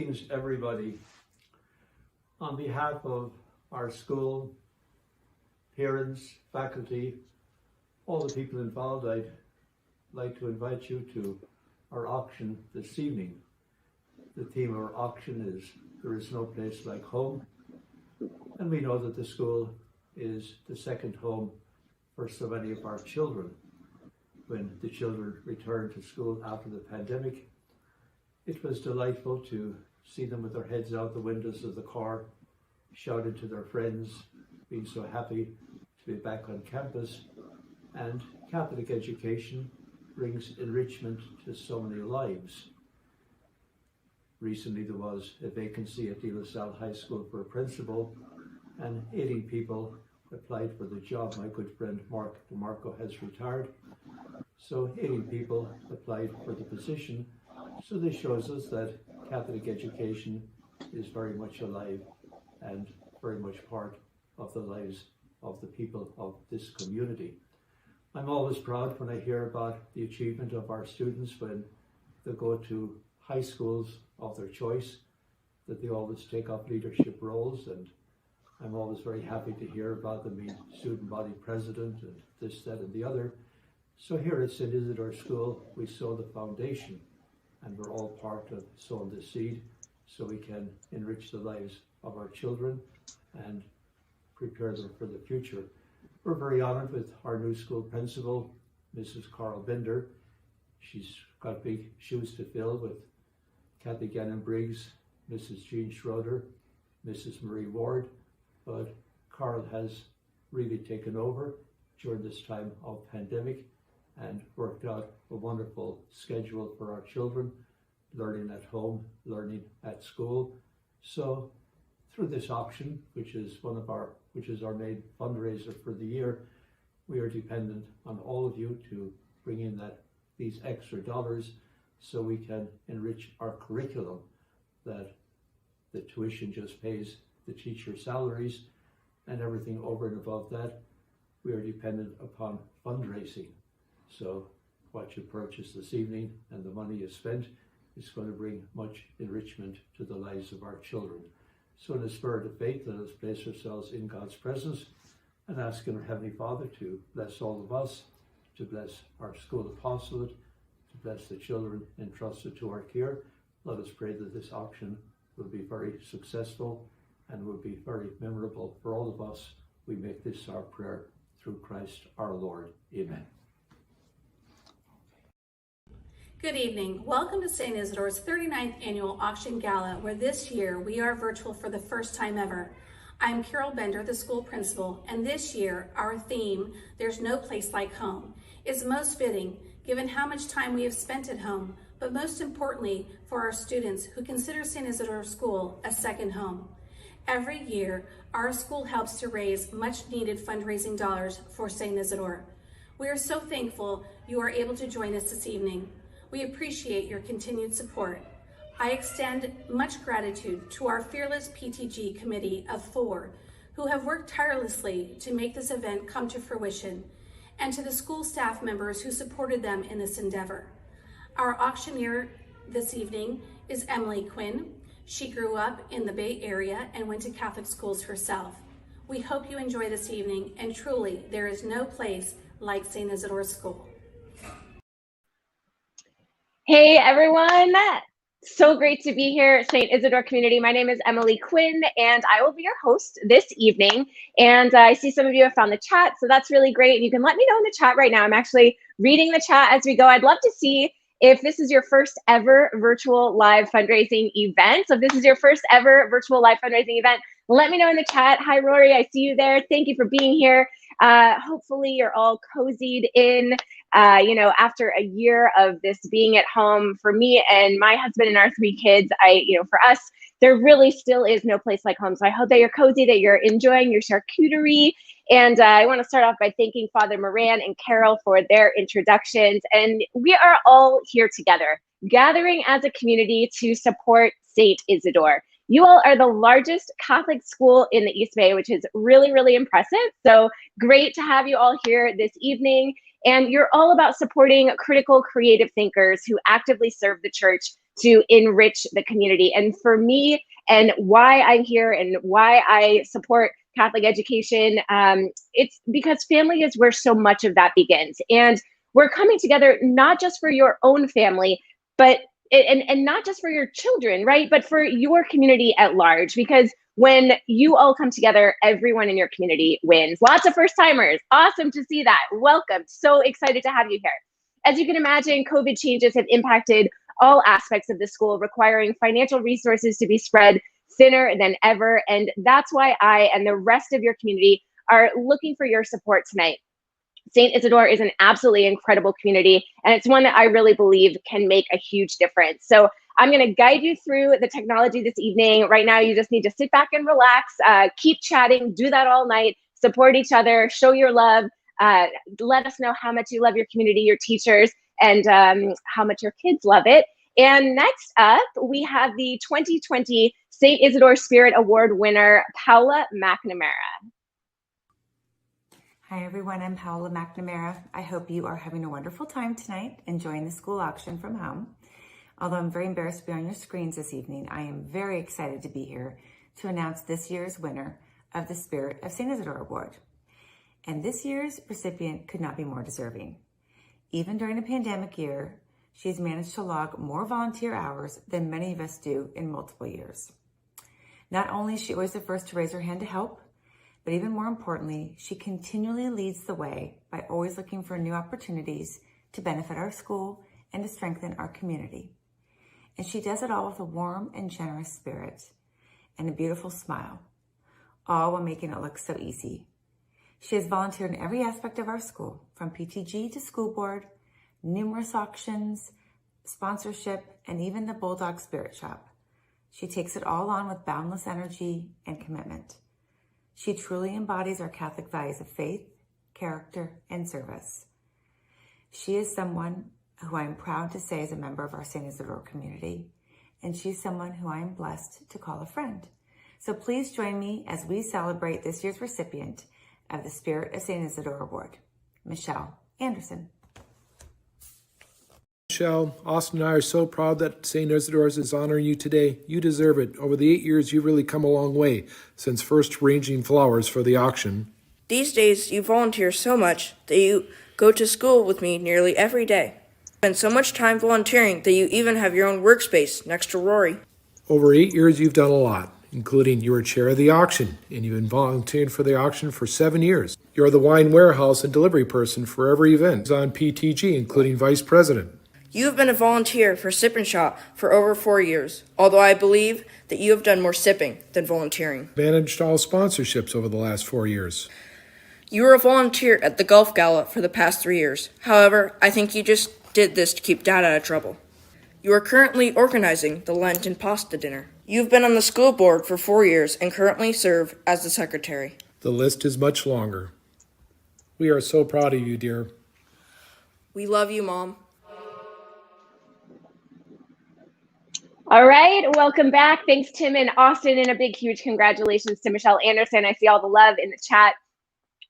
Greetings, everybody. On behalf of our school, parents, faculty, all the people involved, I'd like to invite you to our auction this evening. The theme of our auction is "There is no place like home," and we know that the school is the second home for so many of our children. When the children returned to school after the pandemic, it was delightful to see them with their heads out the windows of the car, shouting to their friends, being so happy to be back on campus. And Catholic education brings enrichment to so many lives. Recently there was a vacancy at De La Salle High School for a principal, and 18 people applied for the job. My good friend Mark DeMarco has retired, so 18 people applied for the position. So this shows us that Catholic education is very much alive and very much part of the lives of the people of this community. I'm always proud when I hear about the achievement of our students when they go to high schools of their choice, that they always take up leadership roles, and I'm always very happy to hear about them being student body president and this, that, and the other. So here at St. Isadore School, we sow the foundation, and we're all part of sowing the seed so we can enrich the lives of our children and prepare them for the future. We're very honored with our new school principal, Mrs. Carl Binder. She's got big shoes to fill with Kathy Gannon-Briggs, Mrs. Jean Schroeder, Mrs. Marie Ward, but Carl has really taken over during this time of pandemic and worked out a wonderful schedule for our children, learning at home, learning at school. So through this auction, which is our main fundraiser for the year, we are dependent on all of you to bring in these extra dollars so we can enrich our curriculum, that the tuition just pays the teacher salaries, and everything over and above that, we are dependent upon fundraising. So what you purchase this evening and the money you spent is going to bring much enrichment to the lives of our children. So in the spirit of faith, let us place ourselves in God's presence and ask our Heavenly Father to bless all of us, to bless our school apostolate, to bless the children entrusted to our care. Let us pray that this auction will be very successful and will be very memorable for all of us. We make this our prayer through Christ our Lord. Amen. Good evening. Welcome to St. Isadore's 39th Annual Auction Gala, where this year we are virtual for the first time ever. I'm Carol Bender, the school principal, and this year our theme, "There's No Place Like Home," is most fitting given how much time we have spent at home, but most importantly for our students who consider St. Isadore School a second home. Every year, our school helps to raise much needed fundraising dollars for St. Isadore. We are so thankful you are able to join us this evening. We appreciate your continued support. I extend much gratitude to our fearless PTG committee of 4 who have worked tirelessly to make this event come to fruition, and to the school staff members who supported them in this endeavor. Our auctioneer this evening is Emily Quinn. She grew up in the Bay Area and went to Catholic schools herself. We hope you enjoy this evening, and truly, there is no place like St. Isadore School. Hey everyone, so great to be here at St. Isadore Community. My name is Emily Quinn and I will be your host this evening. And I see some of you have found the chat, so that's really great. You can let me know in the chat right now. I'm actually reading the chat as we go. I'd love to see if this is your first ever virtual live fundraising event. So if this is your first ever virtual live fundraising event, let me know in the chat. Hi Rory, I see you there. Thank you for being here. Hopefully you're all cozied in, after a year of this being at home. For me and my husband and our 3 kids, for us, there really still is no place like home. So I hope that you're cozy, that you're enjoying your charcuterie. And I want to start off by thanking Father Moran and Carol for their introductions. And we are all here together, gathering as a community to support St. Isadore. You all are the largest Catholic school in the East Bay, which is really, really impressive. So great to have you all here this evening. And you're all about supporting critical, creative thinkers who actively serve the church to enrich the community. And for me, and why I'm here and why I support Catholic education, it's because family is where so much of that begins. And we're coming together not just for your own family, but and not just for your children, right? But for your community at large, because when you all come together, everyone in your community wins. Lots of first timers. Awesome to see that. Welcome. So excited to have you here. As you can imagine, COVID changes have impacted all aspects of the school, requiring financial resources to be spread thinner than ever. And that's why I and the rest of your community are looking for your support tonight. St. Isadore is an absolutely incredible community, and it's one that I really believe can make a huge difference. So I'm going to guide you through the technology this evening. Right now, you just need to sit back and relax, keep chatting, do that all night, support each other, show your love, let us know how much you love your community, your teachers, and how much your kids love it. And next up, we have the 2020 St. Isadore Spirit Award winner, Paula McNamara. Hi everyone, I'm Paula McNamara. I hope you are having a wonderful time tonight, enjoying the school auction from home. Although I'm very embarrassed to be on your screens this evening, I am very excited to be here to announce this year's winner of the Spirit of St. Isadore Award. And this year's recipient could not be more deserving. Even during a pandemic year, she's managed to log more volunteer hours than many of us do in multiple years. Not only is she always the first to raise her hand to help, but even more importantly, she continually leads the way by always looking for new opportunities to benefit our school and to strengthen our community. And she does it all with a warm and generous spirit and a beautiful smile, all while making it look so easy. She has volunteered in every aspect of our school, from PTG to school board, numerous auctions, sponsorship, and even the Bulldog Spirit Shop. She takes it all on with boundless energy and commitment. She truly embodies our Catholic values of faith, character, and service. She is someone who I am proud to say is a member of our St. Isadore community, and she's someone who I am blessed to call a friend. So please join me as we celebrate this year's recipient of the Spirit of St. Isadore Award, Michelle Anderson. Michelle, Austin and I are so proud that St. Isidore's is honoring you today. You deserve it. Over the 8 years, you've really come a long way since first arranging flowers for the auction. These days, you volunteer so much that you go to school with me nearly every day. You spend so much time volunteering that you even have your own workspace next to Rory. Over 8 years, you've done a lot, including you were chair of the auction, and you've been volunteering for the auction for 7 years. You're the wine warehouse and delivery person for every event on PTG, including vice president. You have been a volunteer for Sip and Shop for over 4 years, although I believe that you have done more sipping than volunteering. Managed all sponsorships over the last 4 years. You were a volunteer at the Golf Gala for the past 3 years. However, I think you just did this to keep Dad out of trouble. You are currently organizing the Lenten pasta dinner. You've been on the school board for 4 years and currently serve as the secretary. The list is much longer. We are so proud of you, dear. We love you, Mom. All right, welcome back. Thanks, Tim and Austin, and a big, huge congratulations to Michelle Anderson. I see all the love in the chat.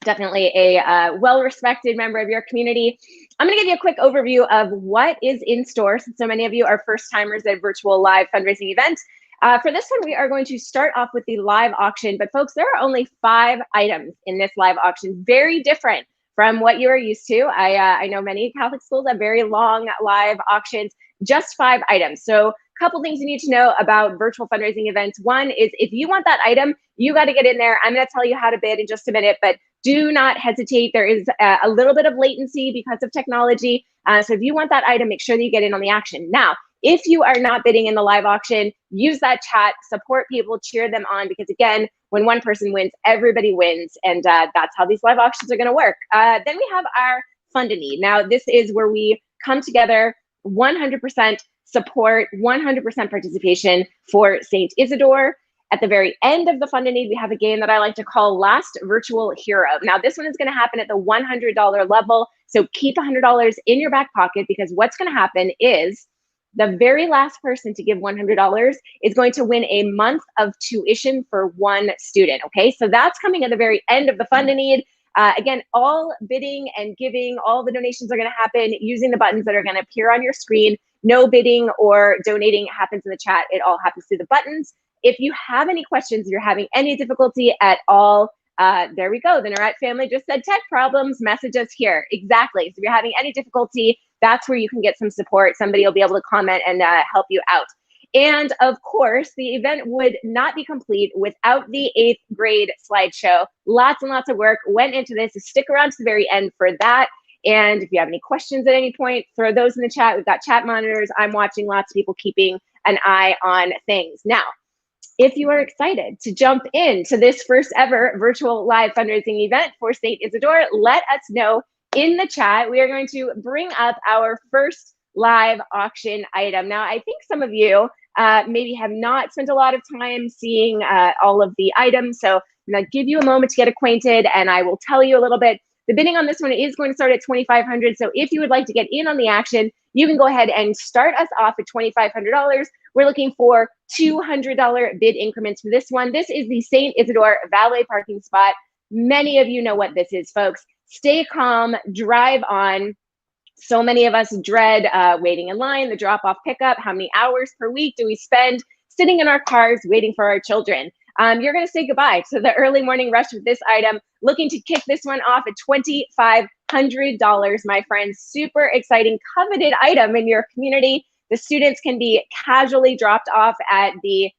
Definitely a well-respected member of your community. I'm going to give you a quick overview of what is in store, since so many of you are first-timers at a virtual live fundraising event. For this one, we are going to start off with the live auction, but folks, there are only 5 items in this live auction, very different from what you are used to. I know many Catholic schools have very long live auctions, just 5 items. So couple things you need to know about virtual fundraising events. One is if you want that item, you got to get in there. I'm going to tell you how to bid in just a minute, but do not hesitate. There is a little bit of latency because of technology. So if you want that item, make sure that you get in on the action. Now, if you are not bidding in the live auction, use that chat, support people, cheer them on, because again, when one person wins, everybody wins. And that's how these live auctions are going to work. Then we have our Fund a Need. Now, this is where we come together 100% support, 100% participation for St. Isadore. At the very end of the Fund a Need, we have a game that I like to call Last Virtual Hero. Now, this one is going to happen at the $100 level. So keep $100 in your back pocket, because what's going to happen is the very last person to give $100 is going to win a month of tuition for one student. Okay, so that's coming at the very end of the Fund a Need. Again, all bidding and giving, all the donations are going to happen using the buttons that are going to appear on your screen. No bidding or donating happens in the chat. It all happens through the buttons. If you have any questions, if you're having any difficulty at all, there we go. The Norette family just said tech problems, message us here. Exactly. So if you're having any difficulty, that's where you can get some support. Somebody will be able to comment and help you out. And of course, the event would not be complete without the 8th grade slideshow. Lots and lots of work went into this. So stick around to the very end for that. And if you have any questions at any point, throw those in the chat. We've got chat monitors. I'm watching lots of people keeping an eye on things. Now, if you are excited to jump into this first ever virtual live fundraising event for St. Isadore, let us know in the chat. We are going to bring up our first live auction item. Now, I think some of you maybe have not spent a lot of time seeing all of the items. So I'm going to give you a moment to get acquainted, and I will tell you a little bit. The bidding on this one is going to start at $2,500. So if you would like to get in on the action, you can go ahead and start us off at $2,500. We're looking for $200 bid increments for this one. This is the St. Isadore valet parking spot. Many of you know what this is, folks. Stay calm, drive on. So many of us dread waiting in line, the drop-off pickup. How many hours per week do we spend sitting in our cars waiting for our children? You're going to say goodbye to the early morning rush with this item. Looking to kick this one off at $2,500, my friends. Super exciting, coveted item in your community. The students can be casually dropped off at the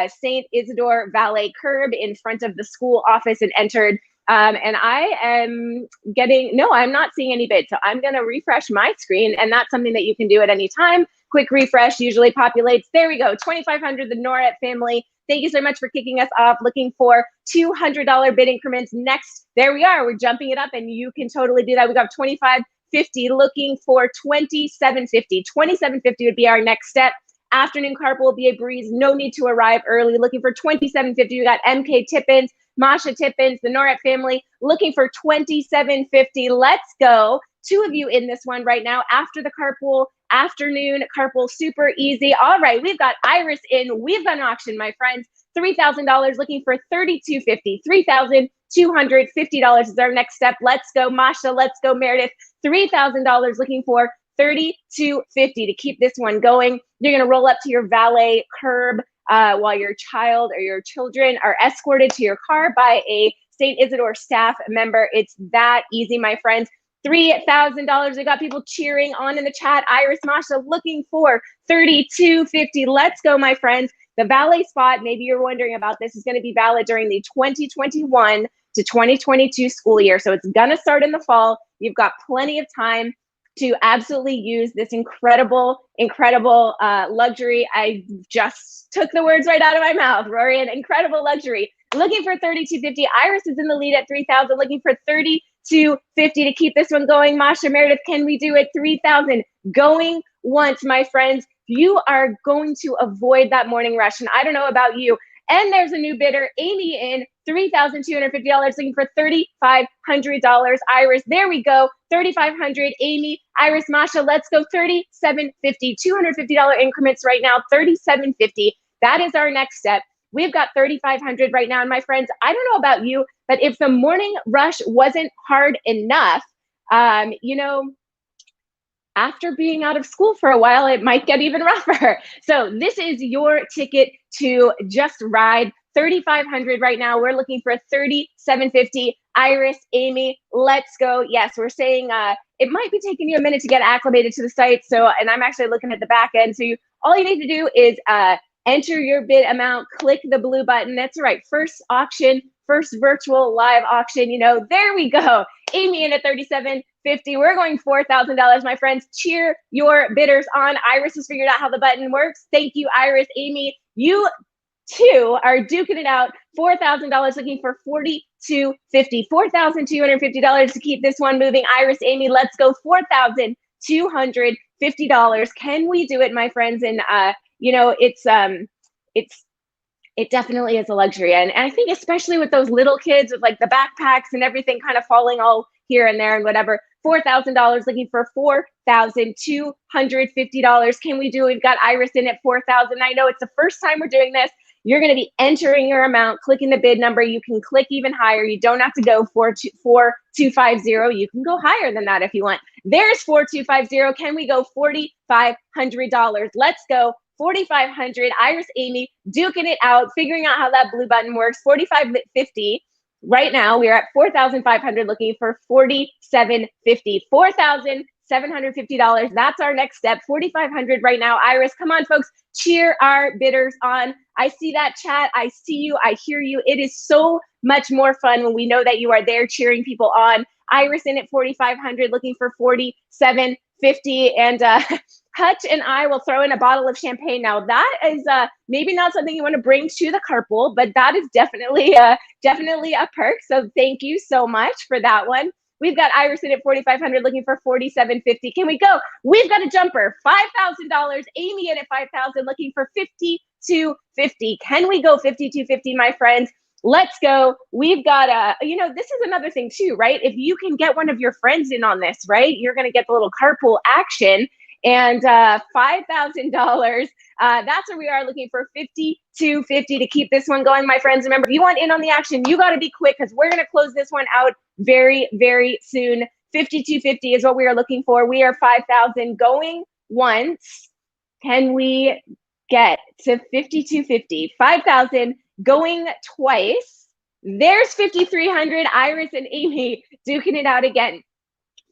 St. Isadore Valet curb in front of the school office and entered. And I am getting, no, I'm not seeing any bids. So I'm going to refresh my screen, and that's something that you can do at any time. Quick refresh usually populates. There we go. $2,500, the Norette family. Thank you so much for kicking us off. Looking for $200 bid increments next. There we are. We're jumping it up, and you can totally do that. We got $2,550, looking for $2,750. $2,750 would be our next step. Afternoon carpool will be a breeze. No need to arrive early. Looking for $2,750. We got MK Tippins, Masha Tippins, the Norette family, looking for $2,750. Let's go. Two of you in this one right now. After the carpool, afternoon carpool, super easy. All right, we've got Iris in. We've got an auction, my friends. $3,000, looking for $3,250. $3,250 is our next step. Let's go, Masha. Let's go, Meredith. $3,000, looking for $3,250 to keep this one going. You're going to roll up to your valet curb while your child or your children are escorted to your car by a St. Isadore staff member. It's that easy, my friends. $3,000. We got people cheering on in the chat. Iris, Masha, looking for $3,250. Let's go, my friends. The valet spot, maybe you're wondering about this, is going to be valid during the 2021 to 2022 school year. So it's going to start in the fall. You've got plenty of time to absolutely use this incredible luxury. I just took the words right out of my mouth, Rory. An incredible luxury. Looking for $3,250. Iris is in the lead at $3,000. Looking for $3,250 to keep this one going. Masha, Meredith, can we do it? $3,000 going once, my friends. You are going to avoid that morning rush. And I don't know about you. And there's a new bidder, Amy, in $3,250, looking for $3,500. Iris, there we go. $3,500. Amy, Iris, Masha, let's go. $3,750. $250 increments right now. $3,750. That is our next step. We've got $3,500 right now. And my friends, I don't know about you, but if the morning rush wasn't hard enough, after being out of school for a while, it might get even rougher. So this is your ticket to just ride. $3,500 right now. We're looking for $3,750. Iris, Amy, let's go. Yes, we're saying it might be taking you a minute to get acclimated to the site. So, and I'm actually looking at the back end. So all you need to do is enter your bid amount, click the blue button. That's right. First auction, first virtual live auction. There we go. Amy in at $3,750. We're going $4,000, my friends. Cheer your bidders on. Iris has figured out how the button works. Thank you, Iris. Amy, you two are duking it out. $4,000, looking for $4,250. $4,250 to keep this one moving. Iris, Amy, let's go. $4,250. Can we do it, my friends? And it definitely is a luxury. And I think especially with those little kids with like the backpacks and everything kind of falling all here and there and whatever, $4,000, looking for $4,250. Can we do it? We've got Iris in at $4,000. I know it's the first time we're doing this. You're going to be entering your amount, clicking the bid number. You can click even higher. You don't have to go 4250. You can go higher than that if you want. There's 4250. Can we go $4,500? Let's go. 4,500. Iris, Amy, duking it out, figuring out how that blue button works. 4,550. Right now, we are at 4,500, looking for 4,750. $4,750. That's our next step. 4,500 right now. Iris, come on, folks. Cheer our bidders on. I see that chat. I see you. I hear you. It is so much more fun when we know that you are there cheering people on. Iris in at 4,500, looking for 4,750. And Hutch and I will throw in a bottle of champagne. Now that is maybe not something you want to bring to the carpool, but that is definitely a perk. So thank you so much for that one. We've got Iris in at 4,500, looking for 4,750. Can we go? We've got a jumper, $5,000. Amy in at 5,000, looking for 5,250. Can we go 5,250, my friends? Let's go. We've got this is another thing too, right? If you can get one of your friends in on this, right, you're going to get the little carpool action. And $5,000. That's where we are, looking for 5,250 to keep this one going, my friends. Remember, if you want in on the action, you got to be quick because we're going to close this one out very, very soon. 5,250 is what we are looking for. We are 5,000 going once. Can we get to 5,250? 5,000 going twice. There's 5,300. Iris and Amy duking it out again.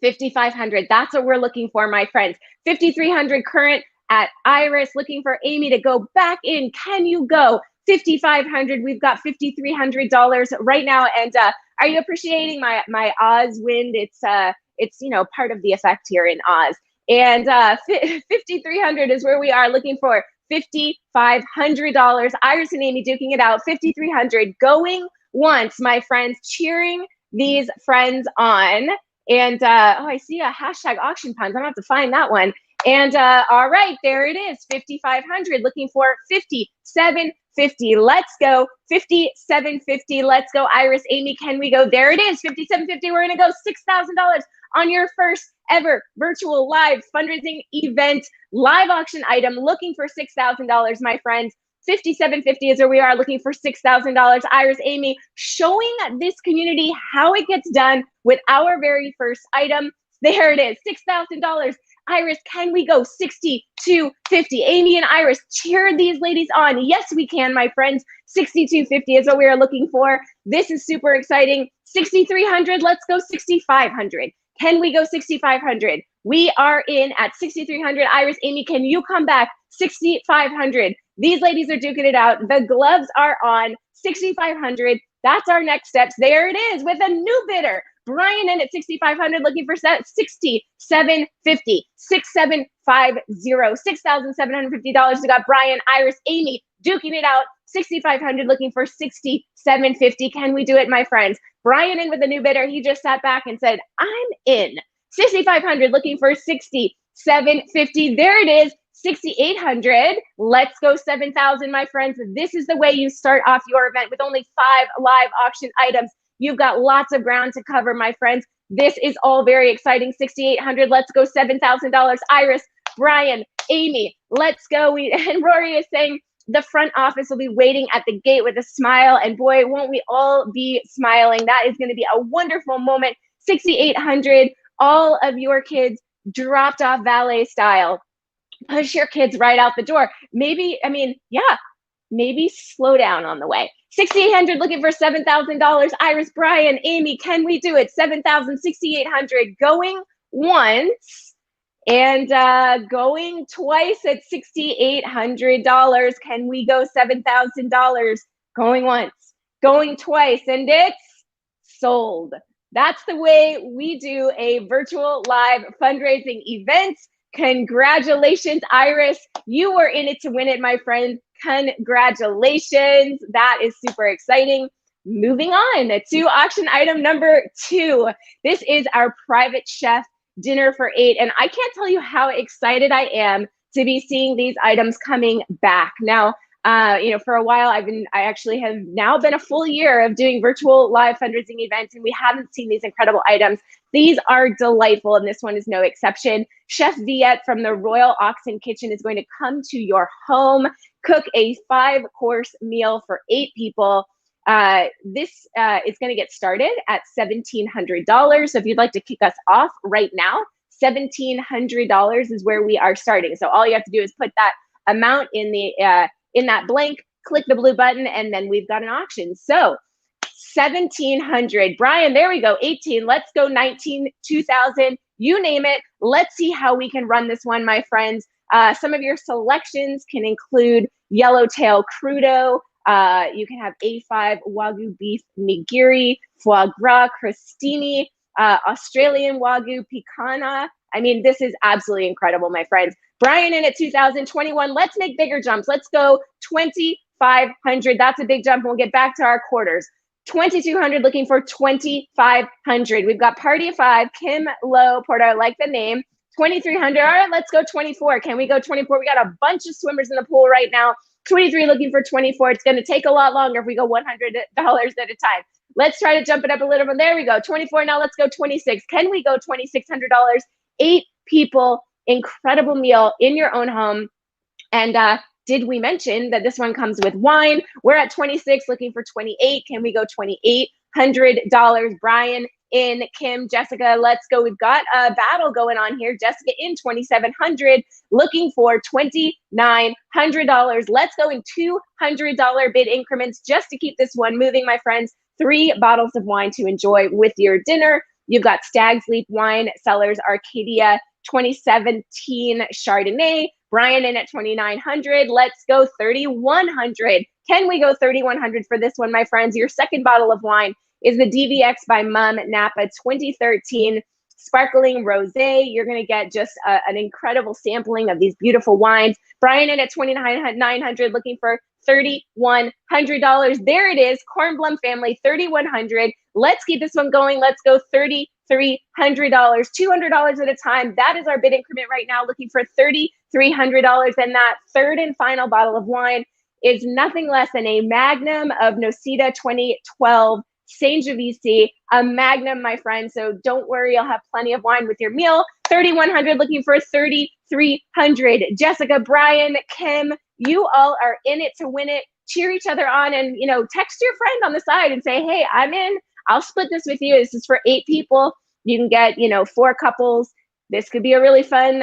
5,500. That's what we're looking for, my friends. 5,300 current at Iris, looking for Amy to go back in. Can you go? 5,500. We've got $5,300 right now. And are you appreciating my Oz wind? It's part of the effect here in Oz. And 5,300 is where we are, looking for $5,500. Iris and Amy duking it out. 5,300 going once, my friends, cheering these friends on. And I see a hashtag auction puns. I'm gonna have to find that one. And all right, there it is. 5,500, looking for 5,750. Let's go. 5,750. Let's go. Iris, Amy, can we go? There it is. 5,750. We're gonna go $6,000 on your first ever virtual live fundraising event, live auction item, looking for $6,000, my friends. 5,750 is where we are, looking for $6,000. Iris, Amy, showing this community how it gets done with our very first item. There it is, $6,000. Iris, can we go 6,250? Amy and Iris, cheer these ladies on. Yes, we can, my friends. 6,250 is what we are looking for. This is super exciting. 6,300, let's go 6,500. Can we go 6,500? We are in at 6,300. Iris, Amy, can you come back? 6,500. These ladies are duking it out. The gloves are on. 6,500. That's our next steps. There it is with a new bidder. Brian in at 6,500, looking for 6,750. 6,750. $6,750. We got Brian, Iris, Amy duking it out. 6,500, looking for 6,750. Can we do it, my friends? Brian in with a new bidder. He just sat back and said, I'm in. 6,500, looking for 6,750. There it is. 6,800. Let's go 7,000, my friends. This is the way you start off your event with only 5 live auction items. You've got lots of ground to cover, my friends. This is all very exciting. 6,800. Let's go $7,000. Iris, Brian, Amy, let's go. And Rory is saying the front office will be waiting at the gate with a smile. And boy, won't we all be smiling. That is going to be a wonderful moment. 6,800. All of your kids dropped off valet style. Push your kids right out the door. Maybe slow down on the way. 6,800, looking for $7,000. Iris, Brian, Amy, can we do it? 7,000, 6,800, going once and going twice at $6,800. Can we go $7,000? Going once, going twice, and it's sold. That's the way we do a virtual live fundraising event. Congratulations, Iris. You were in it to win it, my friend. Congratulations. That is super exciting. Moving on to auction item number 2. This is our private chef dinner for 8. And I can't tell you how excited I am to be seeing these items coming back. Now, for a while, I actually have now been a full year of doing virtual live fundraising events, and we haven't seen these incredible items. These are delightful, and this one is no exception. Chef Viet from the Royal Oxen Kitchen is going to come to your home, cook a 5-course meal for 8 people. This is going to get started at $1,700. So if you'd like to kick us off right now, $1,700 is where we are starting. So all you have to do is put that amount in that blank, click the blue button, and then we've got an auction. So 1,700. Brian, there we go. 18. Let's go 19, 2,000. You name it. Let's see how we can run this one, my friends. Some of your selections can include yellowtail crudo. You can have A5 Wagyu beef nigiri, foie gras crostini, Australian Wagyu picanha. I mean, this is absolutely incredible, my friends. Brian in at 2021. Let's make bigger jumps. Let's go 2,500. That's a big jump. We'll get back to our quarters. 2,200, looking for 2,500. We've got Party of 5, Kim Lowe Porter, I like the name. 2,300. All right, let's go 24. Can we go 24? We got a bunch of swimmers in the pool right now. 23 looking for 24. It's going to take a lot longer if we go $100 at a time. Let's try to jump it up a little bit. There we go. 24. Now let's go 26. Can we go $2,600? 8 people, incredible meal in your own home. And did we mention that this one comes with wine? We're at 26, looking for 28. Can we go $2,800? Brian in, Kim, Jessica, let's go. We've got a battle going on here. Jessica in 2,700, looking for $2,900. Let's go in $200 bid increments just to keep this one moving, my friends. 3 bottles of wine to enjoy with your dinner. You've got Stag's Leap Wine Cellars Arcadia 2017 Chardonnay. Brian in at 2,900. Let's go 3,100. Can we go 3,100 for this one, my friends? Your second bottle of wine is the DVX by Mum Napa 2013 Sparkling Rosé. You're going to get just an incredible sampling of these beautiful wines. Brian in at 2,900, looking for $3,100. There it is, Kornblum family, 3,100. Let's keep this one going. Let's go $3,300, $200 at a time. That is our bid increment right now, looking for $3,300. And that third and final bottle of wine is nothing less than a Magnum of Nocita 2012 Sangiovese, a Magnum, my friend. So don't worry, you'll have plenty of wine with your meal. 3,100, looking for 3,300. Jessica, Brian, Kim, you all are in it to win it. Cheer each other on, and text your friend on the side and say, hey, I'm in. I'll split this with you. This is for 8 people. You can get 4 couples. This could be a really fun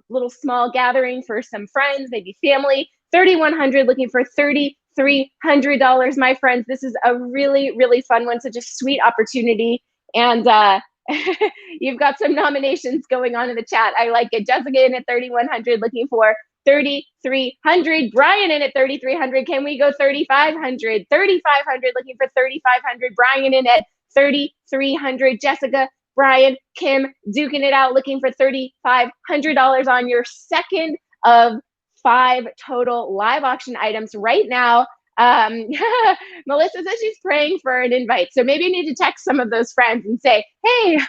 little small gathering for some friends, maybe family. 3,100, looking for $3,300, my friends. This is a really, really fun one. Such a sweet opportunity. And you've got some nominations going on in the chat. I like it. Jessica in at 3,100, looking for 3,300. Brian in at 3,300. Can we go 3,500? 3,500, looking for 3,500. Brian in at 3,300. Jessica, Brian, Kim, duking it out, looking for $3,500 on your second of 5 total live auction items right now. Melissa says she's praying for an invite, so maybe you need to text some of those friends and say, hey,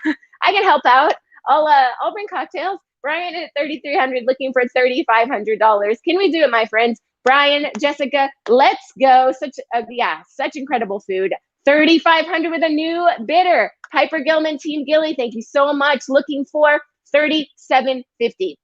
I can help out. I'll bring cocktails. Brian at 3,300, looking for $3,500. Can we do it, my friends? Brian, Jessica, let's go. Such incredible food. 3,500 with a new bidder. Piper Gilman, Team Gilly, thank you so much. Looking for $3,750.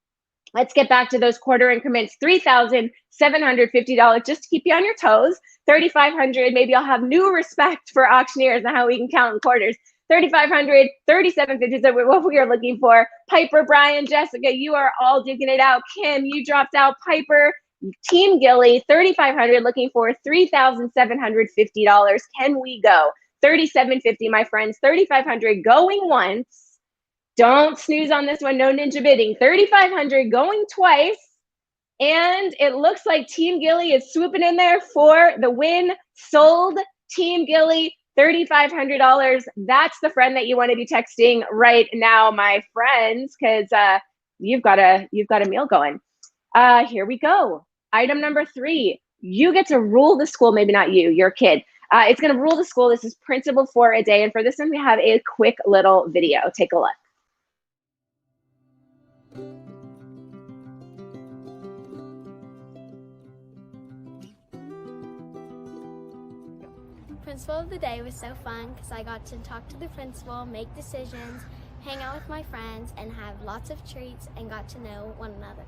Let's get back to those quarter increments. $3,750 just to keep you on your toes. 3,500, maybe I'll have new respect for auctioneers and how we can count in quarters. 3,500, 3,750 is what we are looking for. Piper, Brian, Jessica, you are all duking it out. Kim, you dropped out. Piper, Team Gilly, 3,500, looking for $3,750. Can we go? 3,750, my friends. 3,500 going once. Don't snooze on this one. No ninja bidding. 3,500 going twice. And it looks like Team Gilly is swooping in there for the win. Sold. Team Gilly, $3,500. That's the friend that you want to be texting right now, my friends, because you've got a meal going. Here we go. Item number 3. You get to rule the school. Maybe not you, your kid. It's going to rule the school. This is principal for a day. And for this one, we have a quick little video. Take a look. Principal of the day was so fun because I got to talk to the principal, make decisions, hang out with my friends, and have lots of treats and got to know one another.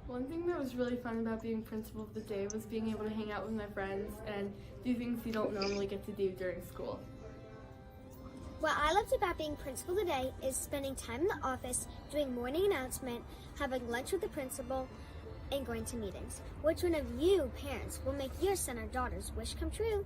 One thing that was really fun about being principal of the day was being able to hang out with my friends and do things you don't normally get to do during school. What I loved about being principal today is spending time in the office, doing morning announcement, having lunch with the principal, and going to meetings. Which one of you parents will make your son or daughter's wish come true?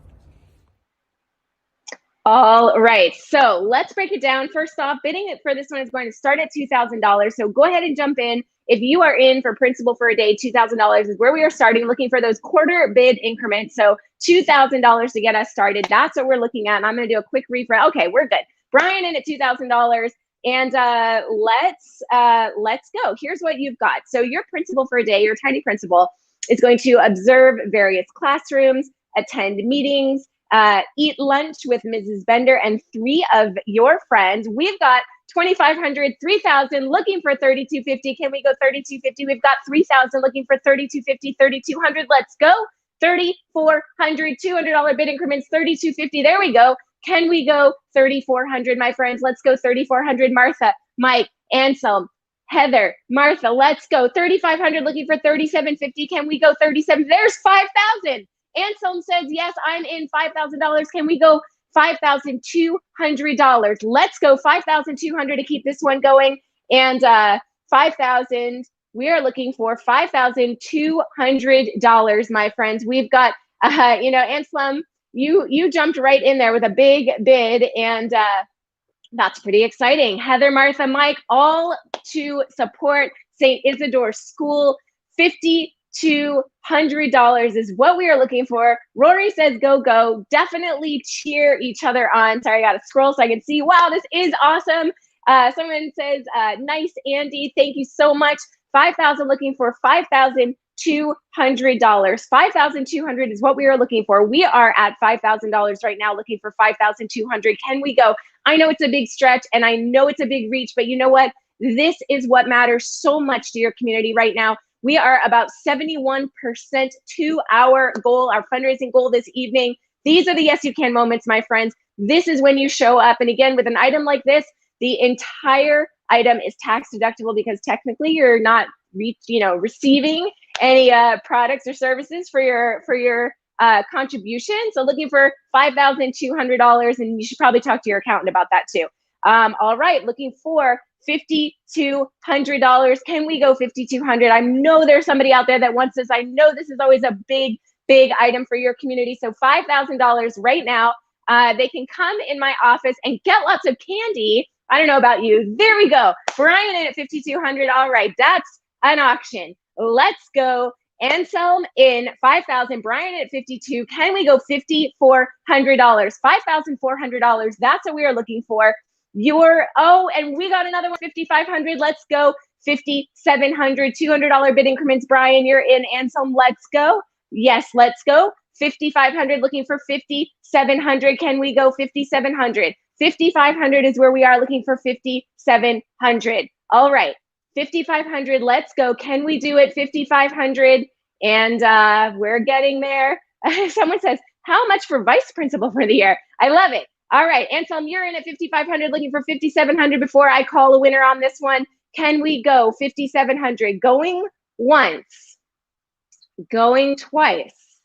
All right, so let's break it down. First off, bidding for this one is going to start at $2,000. So go ahead and jump in. If you are in for principal for a day, $2,000 is where we are starting, looking for those quarter bid increments. So $2,000 to get us started. That's what we're looking at. And I'm going to do a quick refresh. Okay, we're good. Brian in at $2,000. And let's go. Here's what you've got. So your principal for a day, your tiny principal, is going to observe various classrooms, attend meetings, eat lunch with Mrs. Bender and 3 of your friends. We've got 2,500, 3,000, looking for 3,250. Can we go 3,250? We've got 3,000 looking for 3,250, 3,200. Let's go. 3,400, $200 bid increments, 3,250. There we go. Can we go 3,400, my friends? Let's go 3,400. Martha, Mike, Anselm, Heather, Martha, let's go. 3,500 looking for 3,750. Can we go 37? There's 5,000. Anselm says, yes, I'm in. $5,000. Can we go $5,200? Let's go $5,200 to keep this one going. And 5,000, we are looking for $5,200, my friends. We've got, Anselm, you jumped right in there with a big bid, and that's pretty exciting. Heather, Martha, Mike, all to support St. Isadore School. $5,200 is what we are looking for. Rory says, go, go. Definitely cheer each other on. Sorry, I got to scroll so I can see. Wow, this is awesome. Someone says, nice, Andy. Thank you so much. 5,000 looking for $5,200. $5,200 is what we are looking for. We are at $5,000 right now, looking for $5,200. Can we go? I know it's a big stretch and I know it's a big reach, but you know what? This is what matters so much to your community right now. We are about 71% to our goal, our fundraising goal this evening. These are the Yes You Can moments, my friends. This is when you show up. And again, with an item like this, the entire item is tax deductible because technically you're not receiving any products or services for your contribution. So looking for $5,200, and you should probably talk to your accountant about that too. All right, looking for $5,200. Can we go $5,200? I know there's somebody out there that wants this. I know this is always a big item for your community. So $5,000 right now. They can come in my office and get lots of candy. I don't know about you. There we go. Brian in at $5,200. All right, that's an auction. Let's go. Anselm in 5,000. Brian at 52. Can we go $5,400? $5,400. That's what we are looking for. And we got another one, 5,500. Let's go. 5,700. $200 bid increments. Brian, you're in. Anselm, let's go. Yes, let's go. 5,500. Looking for 5,700. Can we go 5,700? 5,500 is where we are, looking for 5,700. All right, 5,500. Let's go. Can we do it? 5,500. And we're getting there. Someone says, how much for vice principal for the year? I love it. All right, Anselm, you're in at 5,500, looking for 5,700 before I call a winner on this one. Can we go 5,700? Going once, going twice.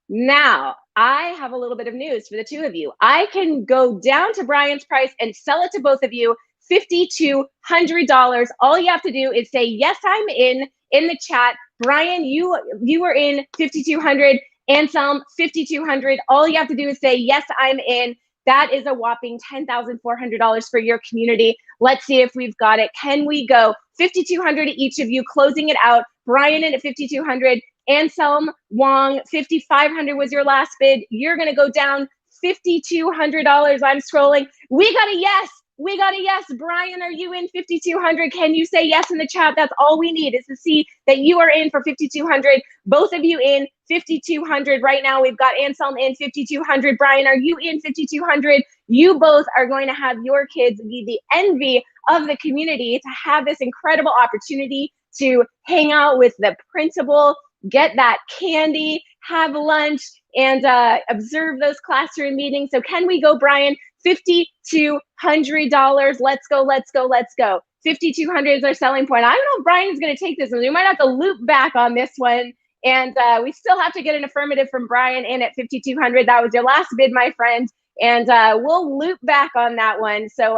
Now, I have a little bit of news for the two of you. I can go down to Brian's price and sell it to both of you, $5,200. All you have to do is say, yes, I'm in the chat. Brian, you were in 5,200. Anselm, 5,200. All you have to do is say, yes, I'm in. That is a whopping $10,400 for your community. Let's see if we've got it. Can we go 5,200 each of you, closing it out? Brian in at 5,200. Anselm Wong, 5,500 was your last bid. You're going to go down $5,200. I'm scrolling. We got a yes. We got a yes. Brian, are you in 5,200? Can you say yes in the chat? That's all we need is to see that you are in for 5,200. Both of you in 5,200 right now. We've got Anselm in 5,200. Brian, are you in 5,200? You both are going to have your kids be the envy of the community to have this incredible opportunity to hang out with the principal, get that candy, have lunch, and observe those classroom meetings. So can we go, Brian? $5,200. Let's go, let's go, let's go. 5,200 is our selling point. I don't know if Brian's going to take this one. We might have to loop back on this one. And we still have to get an affirmative from Brian in at 5,200. That was your last bid, my friend. And we'll loop back on that one. So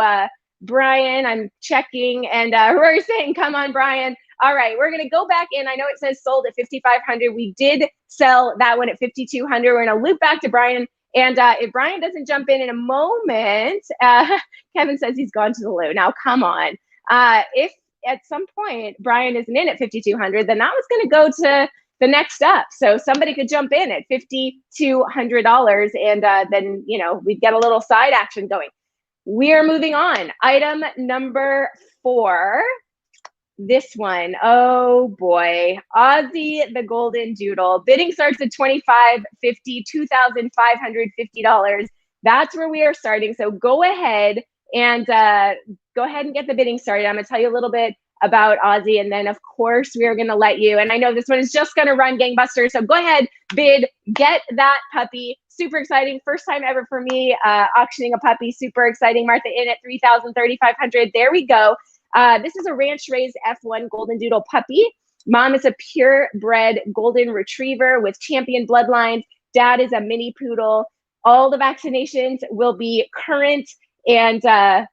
Brian, I'm checking, and Rory's saying, come on, Brian. All right, we're gonna go back in. I know it says sold at 5,500. We did sell that one at 5,200. We're gonna loop back to Brian. And if Brian doesn't jump in a moment, Kevin says he's gone to the loo. Now, come on. If at some point Brian isn't in at 5,200, then that was gonna go to the next up. So somebody could jump in at $5,200 and then, you know, we'd get a little side action going. We are moving on. Item number 4. This one, oh boy, Ozzy the Golden Doodle. Bidding starts at $2,550, $2,550. That's where we are starting. So go ahead and get the bidding started. I'm gonna tell you a little bit about Ozzy, and then of course we are gonna let you, and I know this one is just gonna run gangbusters, so go ahead, bid, get that puppy. Super exciting, first time ever for me auctioning a puppy, super exciting. Martha in at $3,000, $3,500, there we go. This is a ranch raised F1 Golden Doodle puppy. Mom is a purebred Golden Retriever with champion bloodlines. Dad is a mini poodle. All the vaccinations will be current, and the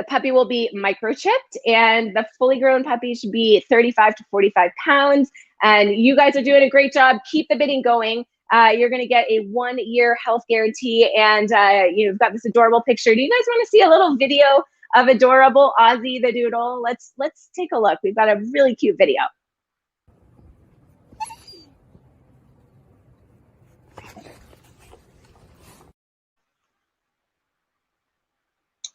puppy will be microchipped, and the fully grown puppy should be 35 to 45 pounds. And you guys are doing a great job. Keep the bidding going. You're going to get a 1-year health guarantee, and you've got this adorable picture. Do you guys want to see a little video of adorable Ozzy the Doodle? Let's take a look. We've got a really cute video.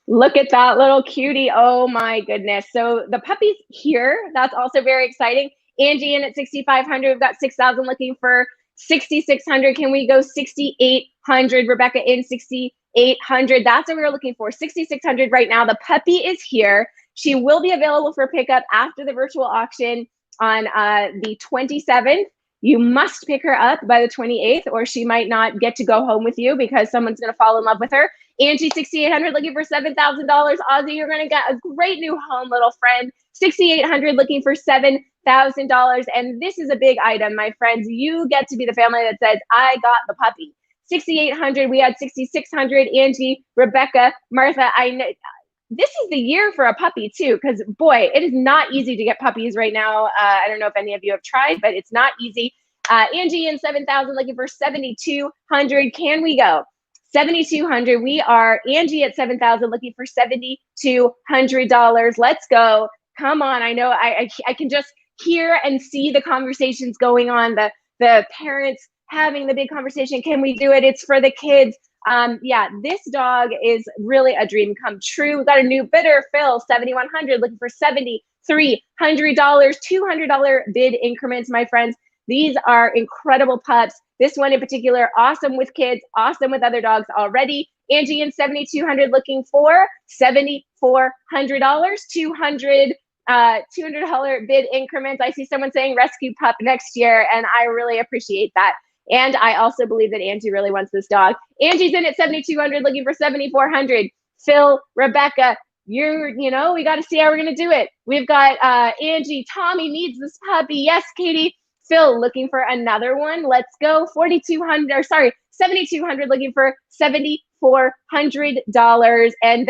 Look at that little cutie. Oh my goodness. So the puppy's here. That's also very exciting. Angie in at 6,500. We've got 6,000 looking for 6,600. Can we go 6,800? Rebecca in 6,800. That's what we were looking for. 6,600 right now. The puppy is here. She will be available for pickup after the virtual auction on the 27th. You must pick her up by the 28th, or she might not get to go home with you because someone's going to fall in love with her. Angie, 6,800, looking for $7,000. Ozzy, you're going to get a great new home, little friend. 6,800, looking for $7,000. And this is a big item, my friends. You get to be the family that says, I got the puppy. 6,800, we had 6,600. Angie, Rebecca, Martha, I know. This is the year for a puppy too, because boy, it is not easy to get puppies right now. I don't know if any of you have tried, but it's not easy. Angie in 7,000, looking for 7,200. Can we go? 7,200. We are Angie at 7,000, looking for $7,200. Let's go. Come on. I know I can just hear and see the conversations going on. The parents having the big conversation. Can we do it? It's for the kids. Yeah, this dog is really a dream come true. We've got a new bidder, Phil, 7,100, looking for $7,300, $200 bid increments, my friends. These are incredible pups. This one in particular, awesome with kids, awesome with other dogs already. Angie in 7,200, looking for $7,400, $200 bid increments. I see someone saying rescue pup next year, and I really appreciate that. And I also believe that Angie really wants this dog. Angie's in at 7,200, looking for 7,400. Phil, Rebecca, you know, we got to see how we're going to do it. We've got Angie, Tommy needs this puppy. Yes, Katie. Phil, looking for another one. Let's go. 7,200, looking for $7,400. And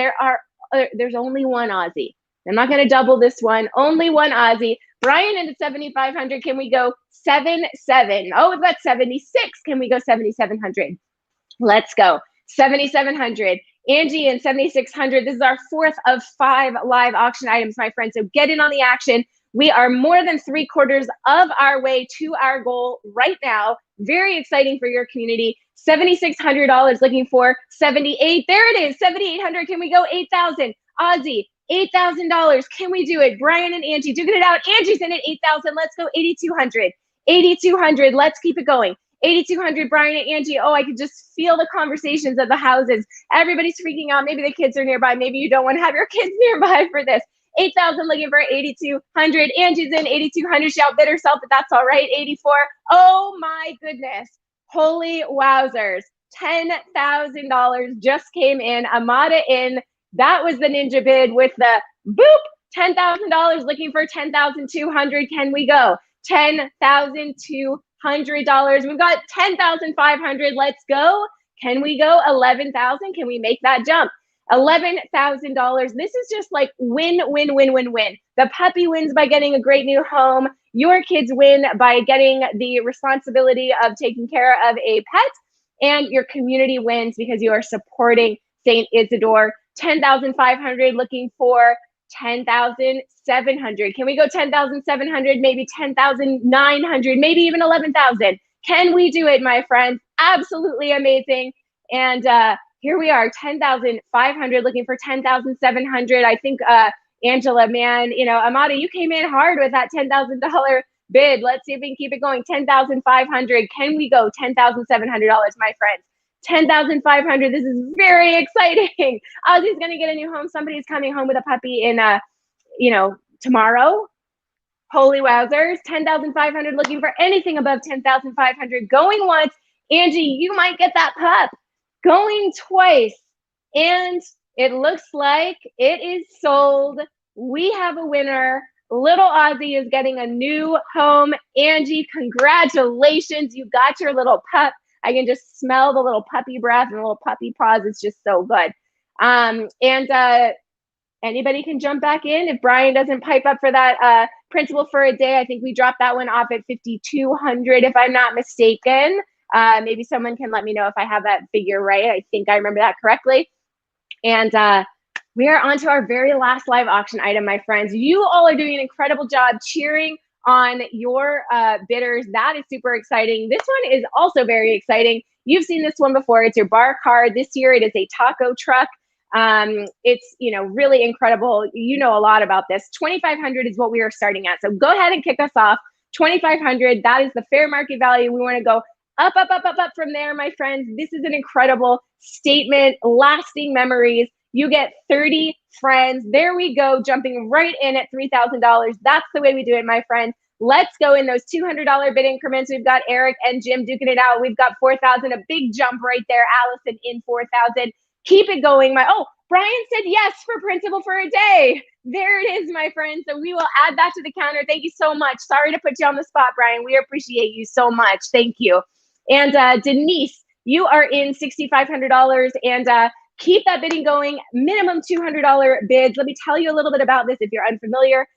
there's only one Ozzy. I'm not going to double this one. Only one Ozzy. Brian into 7,500. Can we go 7,700? Oh, we've got 76. Can we go 7,700? Let's go. 7,700. Angie in 7,600. This is our 4th of 5 live auction items, my friends. So get in on the action. We are more than 3/4 of our way to our goal right now. Very exciting for your community. $7,600, looking for 78. There it is. 7,800. Can we go 8,000? Ozzy, $8,000. Can we do it? Brian and Angie, duking it out. Angie's in at 8,000. Let's go 8,200. 8,200. Let's keep it going. 8,200. Brian and Angie. Oh, I could just feel the conversations at the houses. Everybody's freaking out. Maybe the kids are nearby. Maybe you don't want to have your kids nearby for this. 8,000, looking for 8,200. Angie's in 8,200. She outbid herself, but that's all right. 84. Oh my goodness. Holy wowzers. $10,000 just came in. Amada in. That was the ninja bid with the boop. $10,000 looking for 10,200. Can we go? $10,200. We've got 10,500. Let's go. Can we go? 11,000. Can we make that jump? $11,000. This is just like win, win, win, win, win. The puppy wins by getting a great new home. Your kids win by getting the responsibility of taking care of a pet. And your community wins because you are supporting St. Isadore. 10,500 looking for 10,700. Can we go 10,700? Maybe 10,900, maybe even 11,000. Can we do it, my friends? Absolutely amazing. And here we are, 10,500 looking for 10,700. I think Angela, man, Amada, you came in hard with that $10,000 bid. Let's see if we can keep it going. 10,500. Can we go $10,700, my friends? 10,500. This is very exciting. Ozzy's going to get a new home. Somebody's coming home with a puppy in, tomorrow. Holy wowzers. 10,500 looking for anything above 10,500. Going once. Angie, you might get that pup. Going twice. And it looks like it is sold. We have a winner. Little Ozzy is getting a new home. Angie, congratulations. You got your little pup. I can just smell the little puppy breath and the little puppy paws. It's just so good. Anybody can jump back in if Brian doesn't pipe up for that principal for a day. I think we dropped that one off at 5,200, if I'm not mistaken. Maybe someone can let me know if I have that figure right. I think I remember that correctly. And we are on to our very last live auction item, my friends. You all are doing an incredible job cheering on your bidders. That is super exciting. This one is also very exciting. You've seen this one before. It's your bar card. This year it is a taco truck. It's really incredible. You know a lot about this. 2,500 is what we are starting at. So go ahead and kick us off. 2,500. That is the fair market value. We want to go up, up, up, up, up from there, my friends. This is an incredible statement, lasting memories. You get 30 friends. There we go, jumping right in at $3,000. That's the way we do it, my friends. Let's go in those $200 bid increments. We've got Eric and Jim duking it out. We've got 4,000, a big jump right there. Allison in 4,000. Keep it going. Brian said yes for principal for a day. There it is, my friends. So we will add that to the counter. Thank you so much. Sorry to put you on the spot, Brian. We appreciate you so much. Thank you. And Denise, you are in $6,500 and keep that bidding going. Minimum $200 bids. Let me tell you a little bit about this if you're unfamiliar.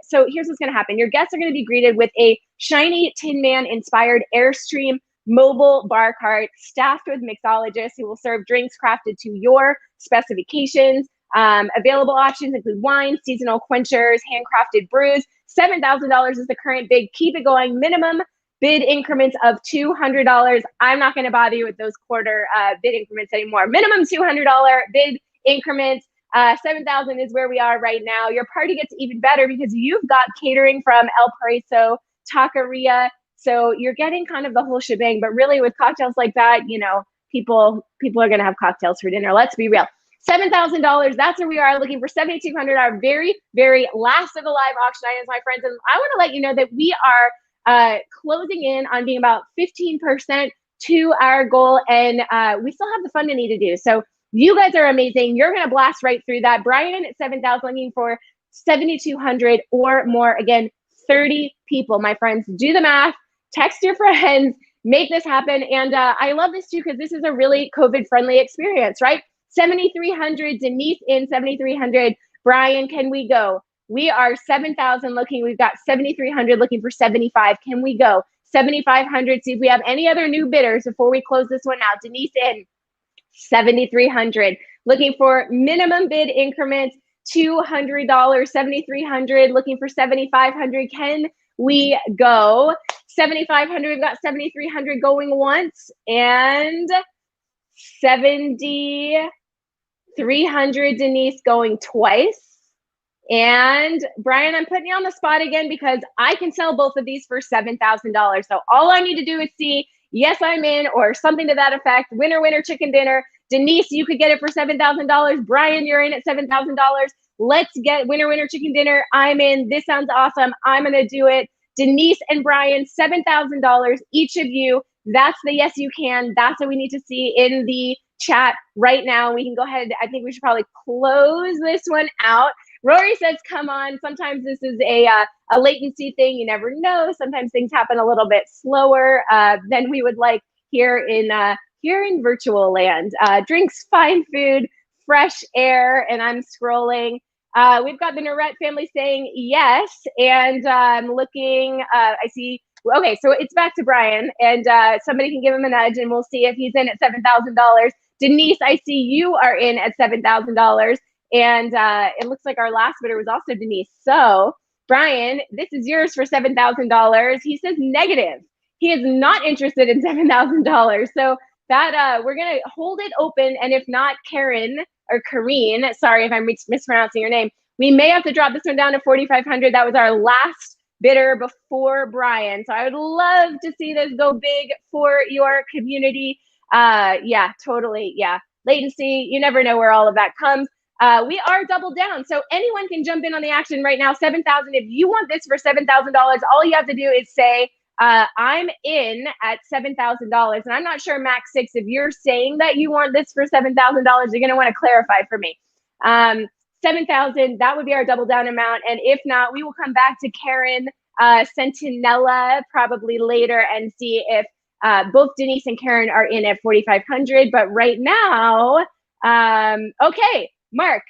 So here's what's going to happen. Your guests are going to be greeted with a shiny Tin Man inspired Airstream mobile bar cart staffed with mixologists who will serve drinks crafted to your specifications. Available options include wine, seasonal quenchers, handcrafted brews. $7,000 is the current bid. Keep it going. Minimum bid increments of $200. I'm not going to bother you with those quarter bid increments anymore. Minimum $200 bid increments. 7,000 is where we are right now. Your party gets even better because you've got catering from El Paraiso, Taqueria. So you're getting kind of the whole shebang, but really with cocktails like that, people are going to have cocktails for dinner. Let's be real. $7,000. That's where we are, looking for 7,200. Our very, very last of the live auction items, my friends. And I want to let you know that we are closing in on being about 15% to our goal, and we still have the funding to do. So you guys are amazing. You're going to blast right through that. Brian at 7,000, looking for 7,200 or more. Again, 30 people, my friends. Do the math. Text your friends. Make this happen. And I love this too because this is a really COVID-friendly experience, right? 7,300. Denise in 7,300. Brian, can we go? We are 7,000 looking. We've got 7,300 looking for 75. Can we go? 7,500. See if we have any other new bidders before we close this one out. Denise in 7,300. Looking for minimum bid increments, $200. 7,300. Looking for 7,500. Can we go? 7,500. We've got 7,300 going once and 7,300. Denise going twice. And Brian, I'm putting you on the spot again because I can sell both of these for $7,000. So all I need to do is see, yes, I'm in, or something to that effect. Winner, winner, chicken dinner. Denise, you could get it for $7,000. Brian, you're in at $7,000. Let's get winner, winner, chicken dinner. I'm in. This sounds awesome. I'm going to do it. Denise and Brian, $7,000 each of you. That's the yes, you can. That's what we need to see in the chat right now. We can go ahead. I think we should probably close this one out. Rory says, come on. Sometimes this is a latency thing. You never know. Sometimes things happen a little bit slower than we would like here in virtual land. Drinks, fine food, fresh air, and I'm scrolling. We've got the Norette family saying yes, and I'm looking. I see. Okay, so it's back to Brian, and somebody can give him a nudge, and we'll see if he's in at $7,000. Denise, I see you are in at $7,000, and it looks like our last bidder was also Denise. So, Brian, this is yours for $7,000. He says negative. He is not interested in $7,000. So that we're gonna hold it open, and if not, Karen or Kareen, sorry if I'm mispronouncing your name, we may have to drop this one down to 4,500. That was our last bidder before Brian. So I would love to see this go big for your community. Yeah, totally. Yeah. Latency, you never know where all of that comes. We are double down. So anyone can jump in on the action right now. 7,000. If you want this for $7,000, all you have to do is say, I'm in at $7,000. And I'm not sure, Max 6, if you're saying that you want this for $7,000, you're going to want to clarify for me. 7,000, that would be our double down amount. And if not, we will come back to Karen Centinella probably later and see if both Denise and Karen are in at 4,500. But right now, okay, Mark.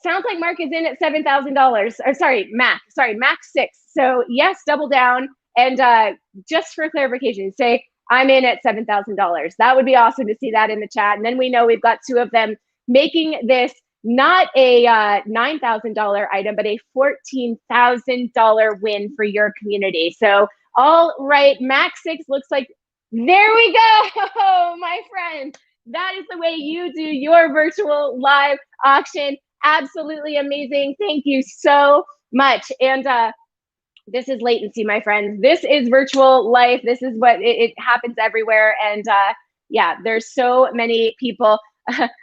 Sounds like Mark is in at $7,000. Or sorry, Max 6. So yes, double down. And just for clarification, say I'm in at $7,000. That would be awesome to see that in the chat. And then we know we've got two of them making this not a $9,000 item, but a $14,000 win for your community. So, all right, Max 6 looks like, there we go, my friend. That is the way you do your virtual live auction. Absolutely amazing. Thank you so much. And this is latency, my friends. This is virtual life. This is what it happens everywhere. And yeah, there's so many people.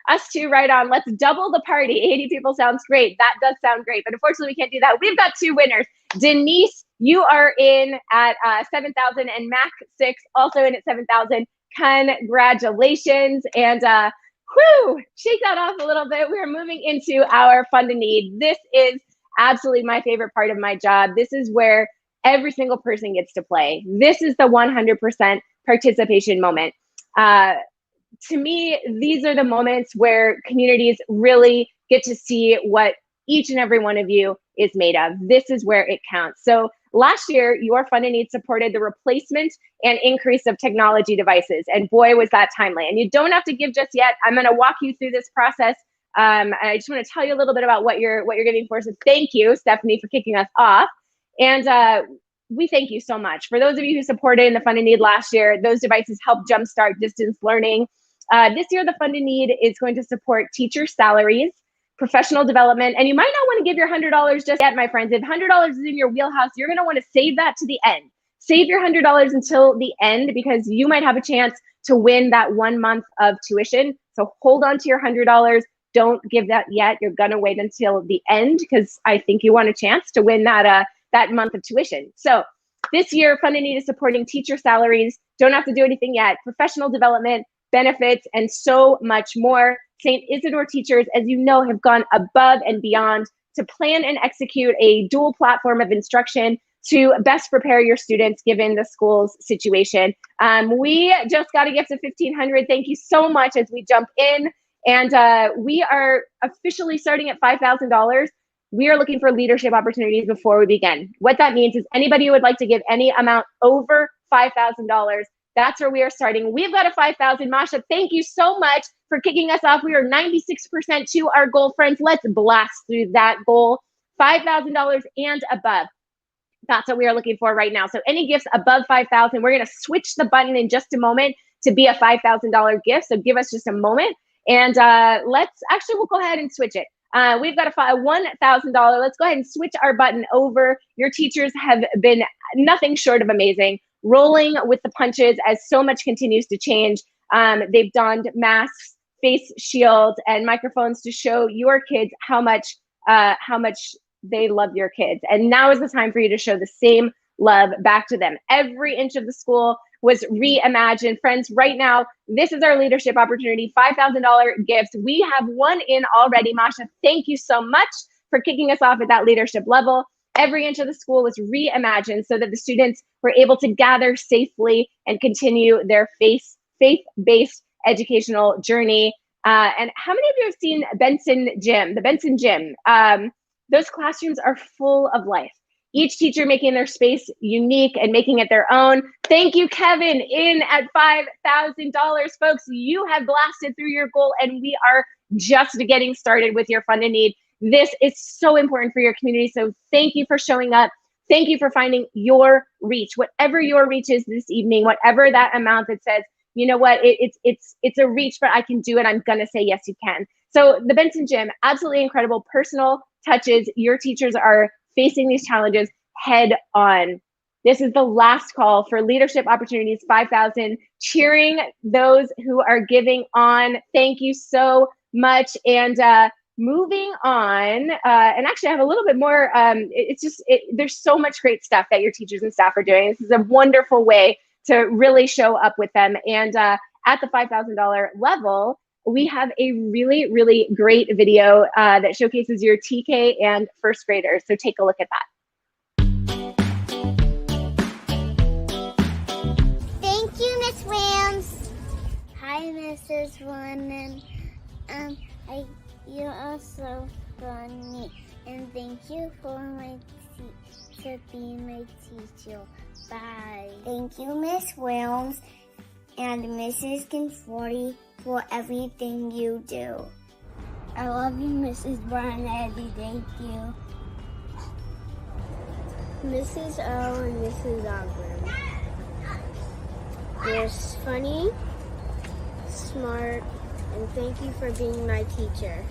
Us two, right on. Let's double the party. 80 people sounds great. That does sound great. But unfortunately, we can't do that. We've got two winners. Denise, you are in at 7,000, and Mac 6 also in at 7,000. Congratulations. And shake that off a little bit. We're moving into our fund and need. This is absolutely my favorite part of my job. This is where every single person gets to play. This is the 100% participation moment. To me, these are the moments where communities really get to see what each and every one of you is made of. This is where it counts. So last year, your fund and need supported the replacement and increase of technology devices. And boy, was that timely. And you don't have to give just yet. I'm going to walk you through this process. I just want to tell you a little bit about what you're giving for. So thank you, Stephanie, for kicking us off. And we thank you so much. For those of you who supported in the Fund and Need last year, those devices helped jumpstart distance learning. This year, the Fund and Need is going to support teacher salaries, professional development, and you might not want to give your $100 just yet, my friends. If $100 is in your wheelhouse, you're going to want to save that to the end. Save your $100 until the end, because you might have a chance to win that 1 month of tuition. So hold on to your $100. Don't give that yet. You're going to wait until the end, because I think you want a chance to win that month of tuition. So this year, Fund and Need is supporting teacher salaries. Don't have to do anything yet. Professional development, benefits, and so much more. St. Isadore teachers, as you know, have gone above and beyond to plan and execute a dual platform of instruction to best prepare your students given the school's situation. We just got a gift of $1,500. Thank you so much as we jump in. And we are officially starting at $5,000. We are looking for leadership opportunities before we begin. What that means is anybody who would like to give any amount over $5,000, that's where we are starting. We've got a 5,000. Masha, thank you so much for kicking us off. We are 96% to our goal, friends. Let's blast through that goal. $5,000 and above. That's what we are looking for right now. So any gifts above 5,000, we're going to switch the button in just a moment to be a $5,000 gift. So give us just a moment. And we'll go ahead and switch it. We've got a $1,000. Let's go ahead and switch our button over. Your teachers have been nothing short of amazing, rolling with the punches as so much continues to change. They've donned masks, face shields, and microphones to show your kids how much they love your kids. And now is the time for you to show the same love back to them. Every inch of the school was reimagined. Friends, right now, this is our leadership opportunity, $5,000 gifts. We have one in already. Masha, thank you so much for kicking us off at that leadership level. Every inch of the school was reimagined so that the students were able to gather safely and continue their faith-based educational journey. And how many of you have seen the Benson Gym? Those classrooms are full of life. Each teacher making their space unique and making it their own. Thank you, Kevin, in at $5,000. Folks, you have blasted through your goal, and we are just getting started with your Fund a Need. This is so important for your community, so thank you for showing up. Thank you for finding your reach, whatever your reach is this evening, whatever that amount that says, you know what, it's a reach, but I can do it. I'm gonna say yes, you can. So the Benson Gym, absolutely incredible personal touches. Your teachers are facing these challenges head on. This is the last call for leadership opportunities, 5,000, cheering those who are giving on. Thank you so much. And moving on, and actually I have a little bit more, there's so much great stuff that your teachers and staff are doing. This is a wonderful way to really show up with them. And at the $5,000 level, we have a really, really great video that showcases your TK and first graders. So take a look at that. Thank you, Miss Williams. Hi, Mrs. Warren. You are so funny, and thank you for to be my teacher. Bye. Thank you, Miss Williams and Mrs. Conforti, for everything you do. I love you, Mrs. Barnetti. Thank you. Mrs. O and Mrs. Ogden. You're funny, smart, and thank you for being my teacher.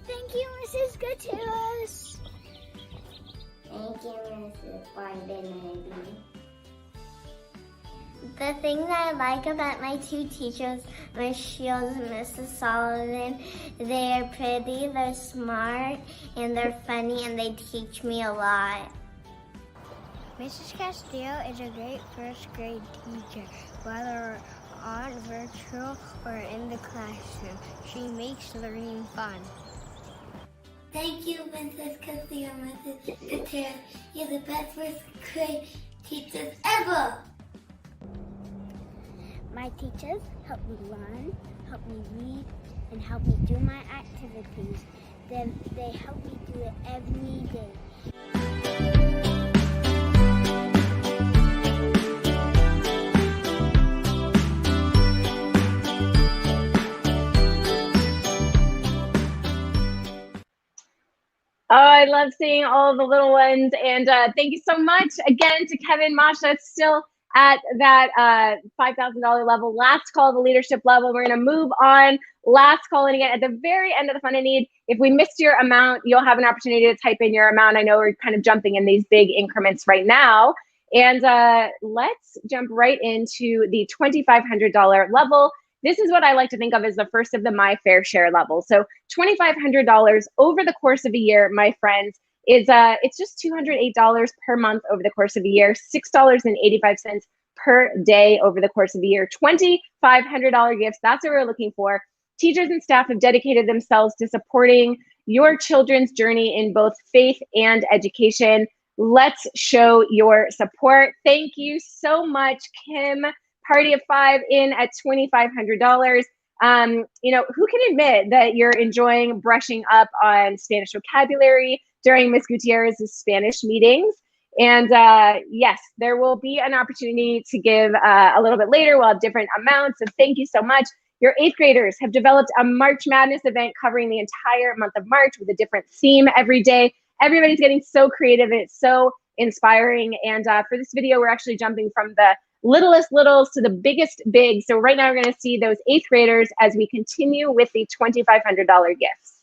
Thank you, Mrs. Gutierrez. Thank you, Mrs. Barnetti. The thing that I like about my two teachers, Miss Shields and Mrs. Sullivan, they're pretty, they're smart, and they're funny, and they teach me a lot. Mrs. Castillo is a great first grade teacher, whether on virtual or in the classroom. She makes learning fun. Thank you, Mrs. Castillo, Mrs. Gutierrez. You're the best first grade teachers ever. My teachers help me learn, help me read, and help me do my activities. They help me do it every day. Oh, I love seeing all the little ones. And thank you so much again to Kevin, Masha, still at that $5,000 level. Last call, the leadership level. We're going to move on. Last call, and again, at the very end of the Fund a Need, if we missed your amount, you'll have an opportunity to type in your amount. I know we're kind of jumping in these big increments right now. And let's jump right into the $2,500 level. This is what I like to think of as the first of the My Fair Share level. So $2,500 over the course of a year, my friends, is it's just $208 per month over the course of a year, $6.85 per day over the course of a year, $2,500 gifts. That's what we're looking for. Teachers and staff have dedicated themselves to supporting your children's journey in both faith and education. Let's show your support. Thank you so much, Kim. Party of five in at $2,500. You know, who can admit that you're enjoying brushing up on Spanish vocabulary during Ms. Gutierrez's Spanish meetings? And yes, there will be an opportunity to give a little bit later. We'll have different amounts. So thank you so much. Your 8th graders have developed a March Madness event covering the entire month of March with a different theme every day. Everybody's getting so creative and it's so inspiring. And for this video, we're actually jumping from the littlest littles to the biggest bigs. So right now we're going to see those 8th graders as we continue with the $2,500 gifts.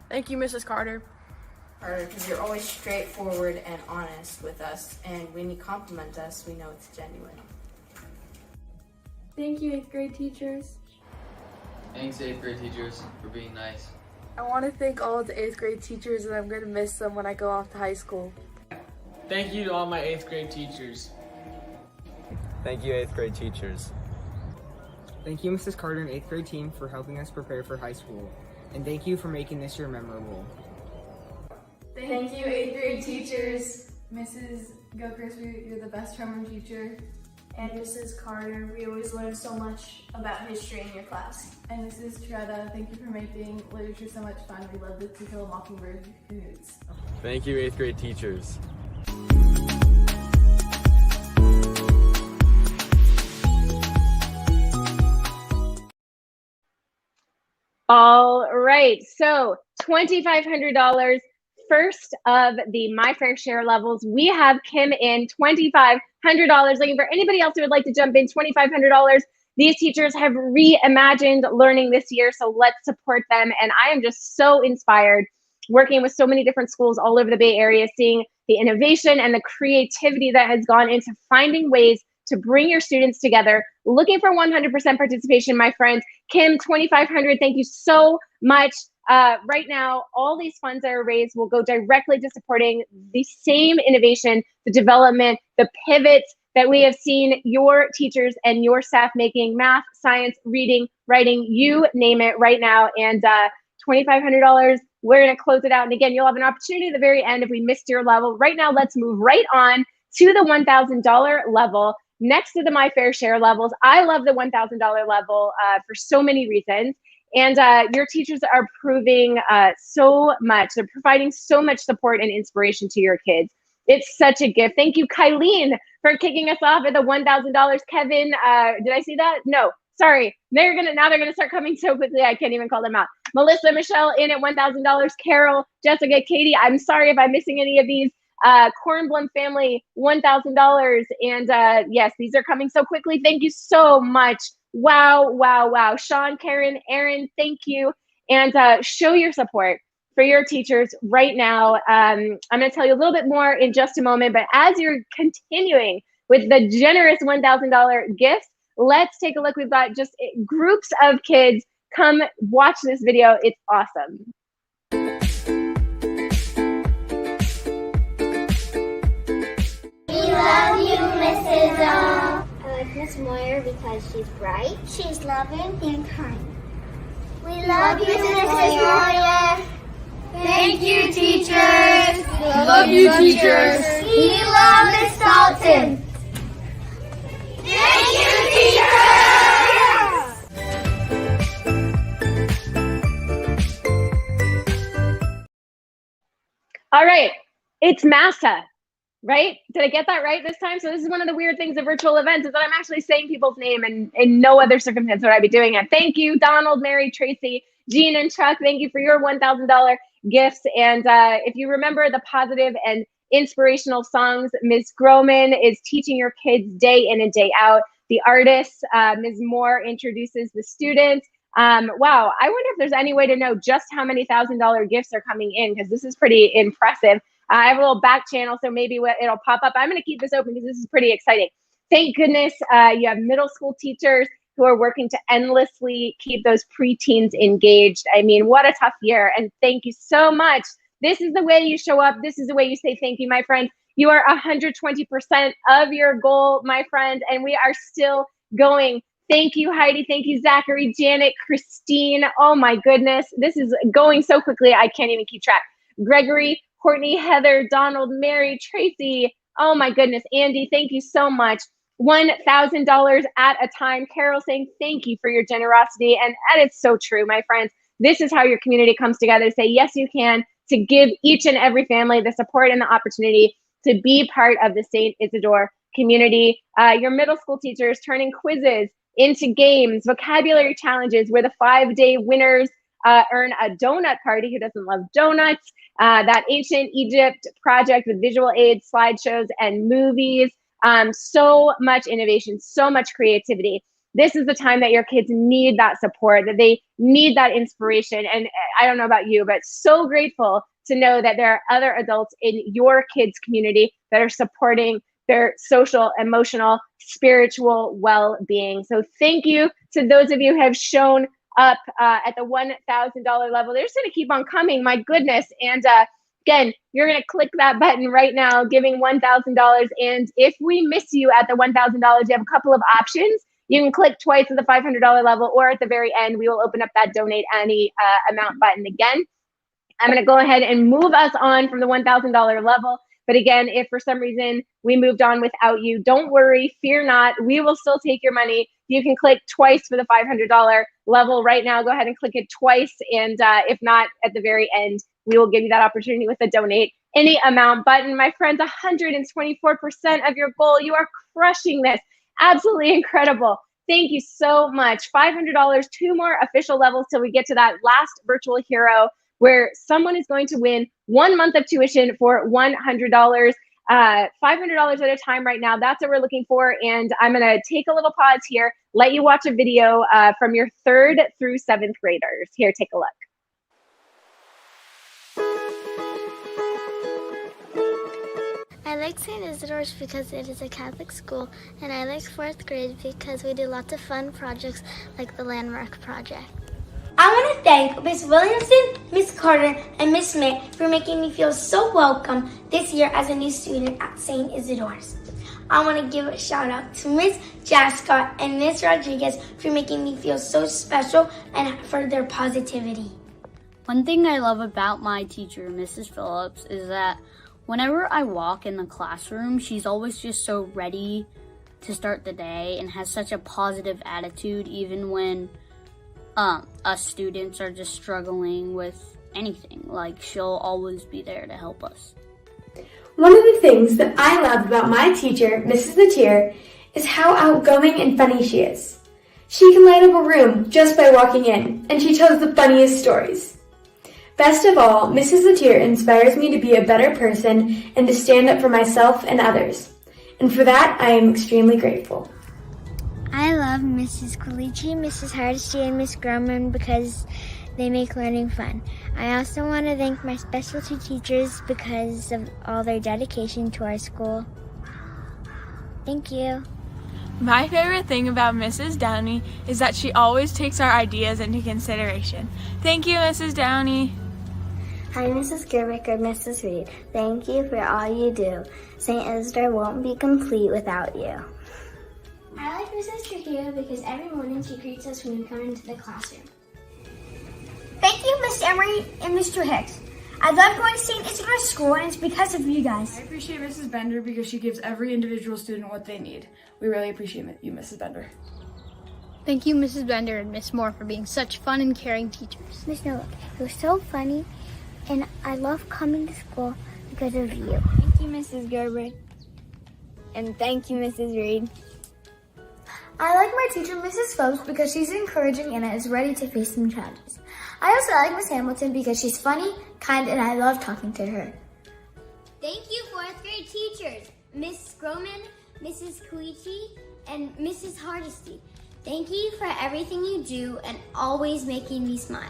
Thank you, Mrs. Carter. Because you're always straightforward and honest with us, and when you compliment us, we know it's genuine. Thank you, 8th grade teachers. Thanks, 8th grade teachers, for being nice. I want to thank all of the 8th grade teachers, and I'm going to miss them when I go off to high school. Thank you to all my 8th grade teachers. Thank you, 8th grade teachers. Thank you, Mrs. Carter and 8th grade team for helping us prepare for high school. And thank you for making this year memorable. Thank you, 8th grade teachers. Mrs. Gilchrist, you're the best homeroom teacher. And Mrs. Carter, we always learn so much about history in your class. And Mrs. Tretta, thank you for making literature so much fun. We love the To Kill a Mockingbird cahoots. Thank you, 8th grade teachers. All right, so $2,500, first of the My Fair Share levels. We have Kim in $2,500. Looking for anybody else who would like to jump in, $2,500. These teachers have reimagined learning this year, so let's support them. And I am just so inspired working with so many different schools all over the Bay Area, seeing the innovation and the creativity that has gone into finding ways to bring your students together. Looking for 100% participation, my friends. Kim, $2,500, thank you so much. Right now, all these funds that are raised will go directly to supporting the same innovation, the development, the pivots that we have seen your teachers and your staff making: math, science, reading, writing, you name it right now. And $2,500, we're gonna close it out. And again, you'll have an opportunity at the very end if we missed your level. Right now, let's move right on to the $1,000 level. Next to the My Fair Share levels, I love the $1,000 level for so many reasons. And your teachers are proving so much. They're providing so much support and inspiration to your kids. It's such a gift. Thank you, Kylene, for kicking us off at the $1,000. Kevin, did I see that? No, sorry. They're gonna start coming so quickly I can't even call them out. Melissa, Michelle in at $1,000. Carol, Jessica, Katie, I'm sorry if I'm missing any of these. Kornblum family, $1,000. And yes, these are coming so quickly. Thank you so much. Wow, wow, wow. Sean, Karen, Aaron, thank you. And show your support for your teachers right now. I'm going to tell you a little bit more in just a moment, but as you're continuing with the generous $1,000 gifts, let's take a look. We've got just groups of kids. Come watch this video. It's awesome. We love you, Mrs. O. I like Miss Moyer because she's bright, she's loving, and kind. We love you, Mrs. Moyer. Thank you, teachers. Love you, teachers. We love Miss Dalton. Thank you, teachers. All right, it's MASA. Right? Did I get that right this time? So this is one of the weird things of virtual events, is that I'm actually saying people's name, and in no other circumstance would I be doing it. Thank you, Donald, Mary, Tracy, Jean, and Chuck. Thank you for your $1,000 gifts. And if you remember the positive and inspirational songs, Ms. Groman is teaching your kids day in and day out. The artists, Ms. Moore introduces the students. Wow, I wonder if there's any way to know just how many $1,000 gifts are coming in, because this is pretty impressive. I have a little back channel, so maybe it'll pop up. I'm going to keep this open because this is pretty exciting. Thank goodness you have middle school teachers who are working to endlessly keep those preteens engaged. I mean, what a tough year, and thank you so much. This is the way you show up. This is the way you say thank you, my friend. You are 120% of your goal, my friend, and we are still going. Thank you, Heidi. Thank you, Zachary, Janet, Christine. Oh my goodness, this is going so quickly, I can't even keep track. Gregory, Courtney, Heather, Donald, Mary, Tracy. Oh my goodness, Andy, thank you so much. $1,000 at a time. Carol saying thank you for your generosity. And it's so true, my friends. This is how your community comes together to say, yes, you can, to give each and every family the support and the opportunity to be part of the St. Isadore community. Your middle school teachers turning quizzes into games, vocabulary challenges where the 5-day winners earn a donut party. Who doesn't love donuts? That ancient Egypt project with visual aids, slideshows, and movies. So much innovation, so much creativity. This is the time that your kids need that support, that they need that inspiration. And I don't know about you, but so grateful to know that there are other adults in your kids' community that are supporting their social, emotional, spiritual well-being. So thank you to those of you who have shown up at the $1,000 level. They're just going to keep on coming. My goodness. And again, you're going to click that button right now, giving $1,000. And if we miss you at the $1,000, you have a couple of options. You can click twice at the $500 level, or at the very end, we will open up that donate any amount button again. I'm going to go ahead and move us on from the $1,000 level. But again, if for some reason we moved on without you, don't worry, fear not. We will still take your money. You can click twice for the $500 level right now. Go ahead and click it twice. And if not, at the very end, we will give you that opportunity with the donate any amount button. My friends, 124% of your goal. You are crushing this. Absolutely incredible. Thank you so much. $500, 2 more official levels till we get to that last virtual hero, where someone is going to win 1 month of tuition for $100, $500 at a time right now. That's what we're looking for. And I'm going to take a little pause here, let you watch a video from your 3rd through 7th graders. Here, take a look. I like St. Isidore's because it is a Catholic school, and I like 4th grade because we do lots of fun projects like the Landmark Project. I want to thank Miss Williamson, Miss Carter, and Miss Smith for making me feel so welcome this year as a new student at St. Isidore's. I want to give a shout out to Miss Jascott and Miss Rodriguez for making me feel so special and for their positivity. One thing I love about my teacher, Mrs. Phillips, is that whenever I walk in the classroom, she's always just so ready to start the day and has such a positive attitude even when us students are just struggling with anything. Like, she'll always be there to help us. One of the things that I love about my teacher, Mrs. Latier, is how outgoing and funny she is. She can light up a room just by walking in, and she tells the funniest stories. Best of all, Mrs. Latier inspires me to be a better person and to stand up for myself and others. And for that, I am extremely grateful. I love Mrs. Quilici, Mrs. Hardesty, and Miss Groman because they make learning fun. I also want to thank my specialty teachers because of all their dedication to our school. Thank you. My favorite thing about Mrs. Downey is that she always takes our ideas into consideration. Thank you, Mrs. Downey. Hi, Mrs. Gerbic or Mrs. Reed. Thank you for all you do. St. Isidore won't be complete without you. I like Mrs. Trujillo because every morning she greets us when we come into the classroom. Thank you, Miss Emery and Mr. Hicks. I love going to St. Isidore's school, and it's because of you guys. I appreciate Mrs. Bender because she gives every individual student what they need. We really appreciate you, Mrs. Bender. Thank you, Mrs. Bender and Miss Moore, for being such fun and caring teachers. Miss Noah, you're so funny, and I love coming to school because of you. Thank you, Mrs. Gerber. And thank you, Mrs. Reed. I like my teacher, Mrs. Phillips, because she's encouraging and is ready to face some challenges. I also like Miss Hamilton because she's funny, kind, and I love talking to her. Thank you, 4th grade teachers, Miss Groman, Mrs. Koichi, and Mrs. Hardesty. Thank you for everything you do and always making me smile.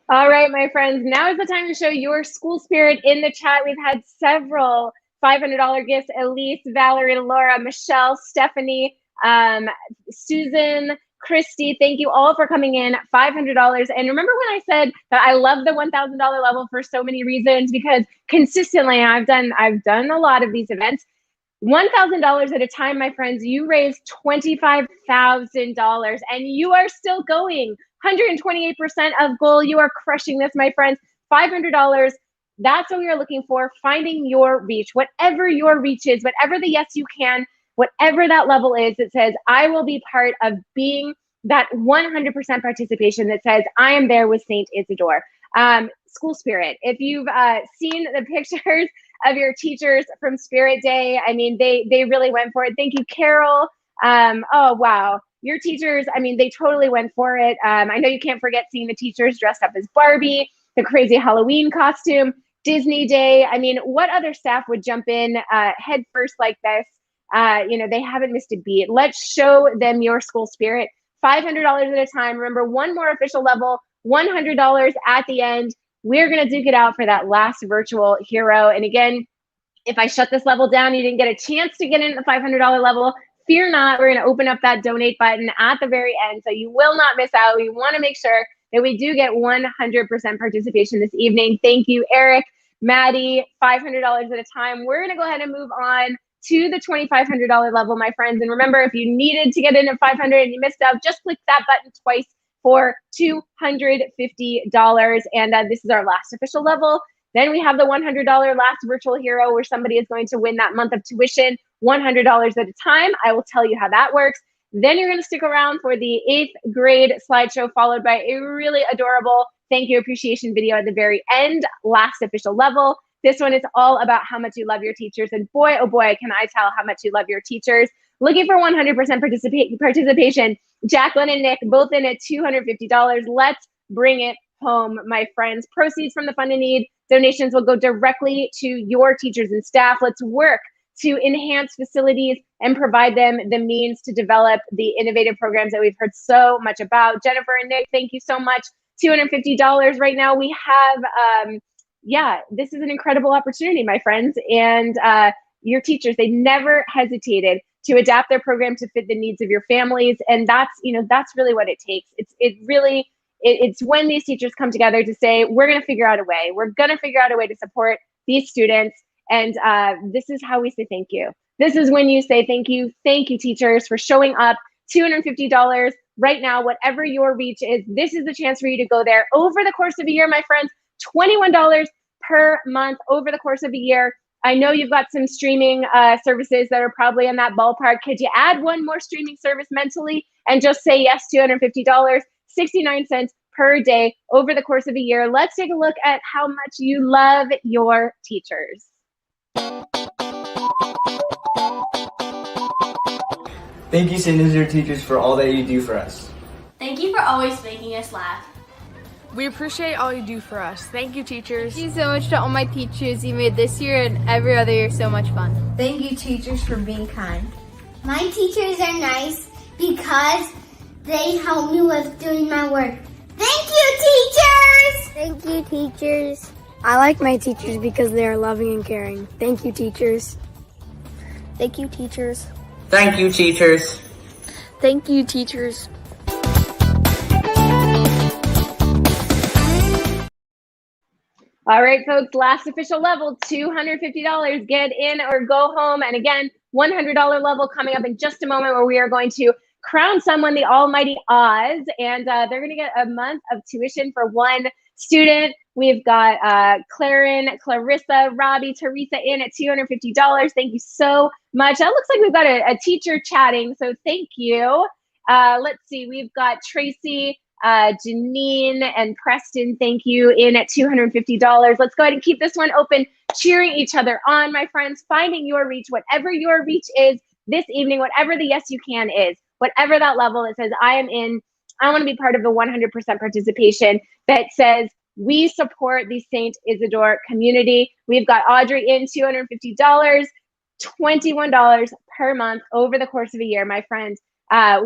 All right, my friends, now is the time to show your school spirit in the chat. We've had several $500 gifts: Elise, Valerie, Laura, Michelle, Stephanie, Susan, Christy. Thank you all for coming in. $500. And remember when I said that I love the $1,000 level for so many reasons? Because consistently, I've done a lot of these events. $1,000 at a time, my friends. You raised $25,000, and you are still going. 128% of goal. You are crushing this, my friends. $500. That's what we are looking for. Finding your reach, whatever your reach is, whatever the yes you can, whatever that level is that says, I will be part of being that 100% participation that says, I am there with St. Isidore. School spirit. If you've seen the pictures of your teachers from Spirit Day, I mean, they really went for it. Thank you, Carol. Oh, wow. Your teachers, I mean, they totally went for it. I know you can't forget seeing the teachers dressed up as Barbie, the crazy Halloween costume, Disney Day. I mean, what other staff would jump in head first like this? They haven't missed a beat. Let's show them your school spirit. $500 at a time. Remember, one more official level, $100 at the end. we're going to duke it out for that last virtual hero. And again, if I shut this level down, you didn't get a chance to get in at the $500 level, fear not. We're going to open up that donate button at the very end, so you will not miss out. We want to make sure that we do get 100% participation this evening. Thank you, Eric, Maddie, $500 at a time. We're going to go ahead and move on to the $2,500 level, my friends. And remember, if you needed to get in at 500 and you missed out, just click that button twice for $250. And this is our last official level. Then we have the $100 last virtual hero, where somebody is going to win that month of tuition, $100 at a time. I will tell you how that works. Then you're going to stick around for the 8th grade slideshow, followed by a really adorable thank you appreciation video at the very end, last official level. This one is all about how much you love your teachers. And boy, oh boy, can I tell how much you love your teachers. Looking for 100% participation. Jacqueline and Nick both in at $250. Let's bring it home, my friends. Proceeds from the Fund in Need donations will go directly to your teachers and staff. Let's work to enhance facilities and provide them the means to develop the innovative programs that we've heard so much about. Jennifer and Nick, thank you so much. $250 right now. We have, this is an incredible opportunity, my friends. And your teachers, they never hesitated to adapt their program to fit the needs of your families. And that's really what it takes. It's when these teachers come together to say, we're going to figure out a way. We're going to figure out a way to support these students. And this is how we say thank you. This is when you say thank you. Thank you, teachers, for showing up. $250 right now, whatever your reach is. This is the chance for you to go there over the course of a year, my friends. $21 per month over the course of a year. I know you've got some streaming services that are probably in that ballpark. Could you add one more streaming service mentally and just say yes, $250, 69 cents per day over the course of a year? Let's take a look at how much you love your teachers. Thank you, St. Isidore teachers, for all that you do for us. Thank you for always making us laugh. We appreciate all you do for us. Thank you, teachers. Thank you so much to all my teachers. You made this year and every other year so much fun. Thank you, teachers, for being kind. My teachers are nice because they help me with doing my work. Thank you, teachers! Thank you, teachers. I like my teachers because they are loving and caring. Thank you, teachers. Thank you, teachers. Thank you, teachers. Thank you, teachers. All right, folks, last official level, $250. Get in or go home. And again, $100 level coming up in just a moment, where we are going to crown someone the almighty Oz. And they're going to get a month of tuition for one student. We've got Clarin, Clarissa, Robbie, Teresa in at $250. Thank you so much. That looks like we've got a teacher chatting, so thank you. Let's see, we've got Tracy, Janine, and Preston, thank you, in at $250. Let's go ahead and keep this one open, cheering each other on, my friends, finding your reach, whatever your reach is this evening, whatever the yes you can is, whatever that level that says I am in, I want to be part of the 100% participation that says we support the St. Isidore community. We've got Audrey in $250, $21 per month over the course of a year, my friends.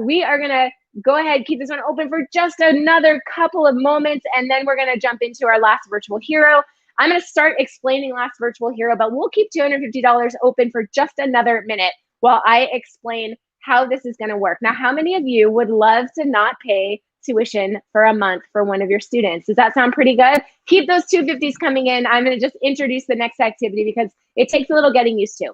We are going to go ahead, keep this one open for just another couple of moments, and then we're going to jump into our last virtual hero. I'm going to start explaining last virtual hero, but we'll keep $250 open for just another minute while I explain how this is going to work. Now, how many of you would love to not pay tuition for a month for one of your students? Does that sound pretty good? Keep those 250s coming in. I'm going to just introduce the next activity because it takes a little getting used to.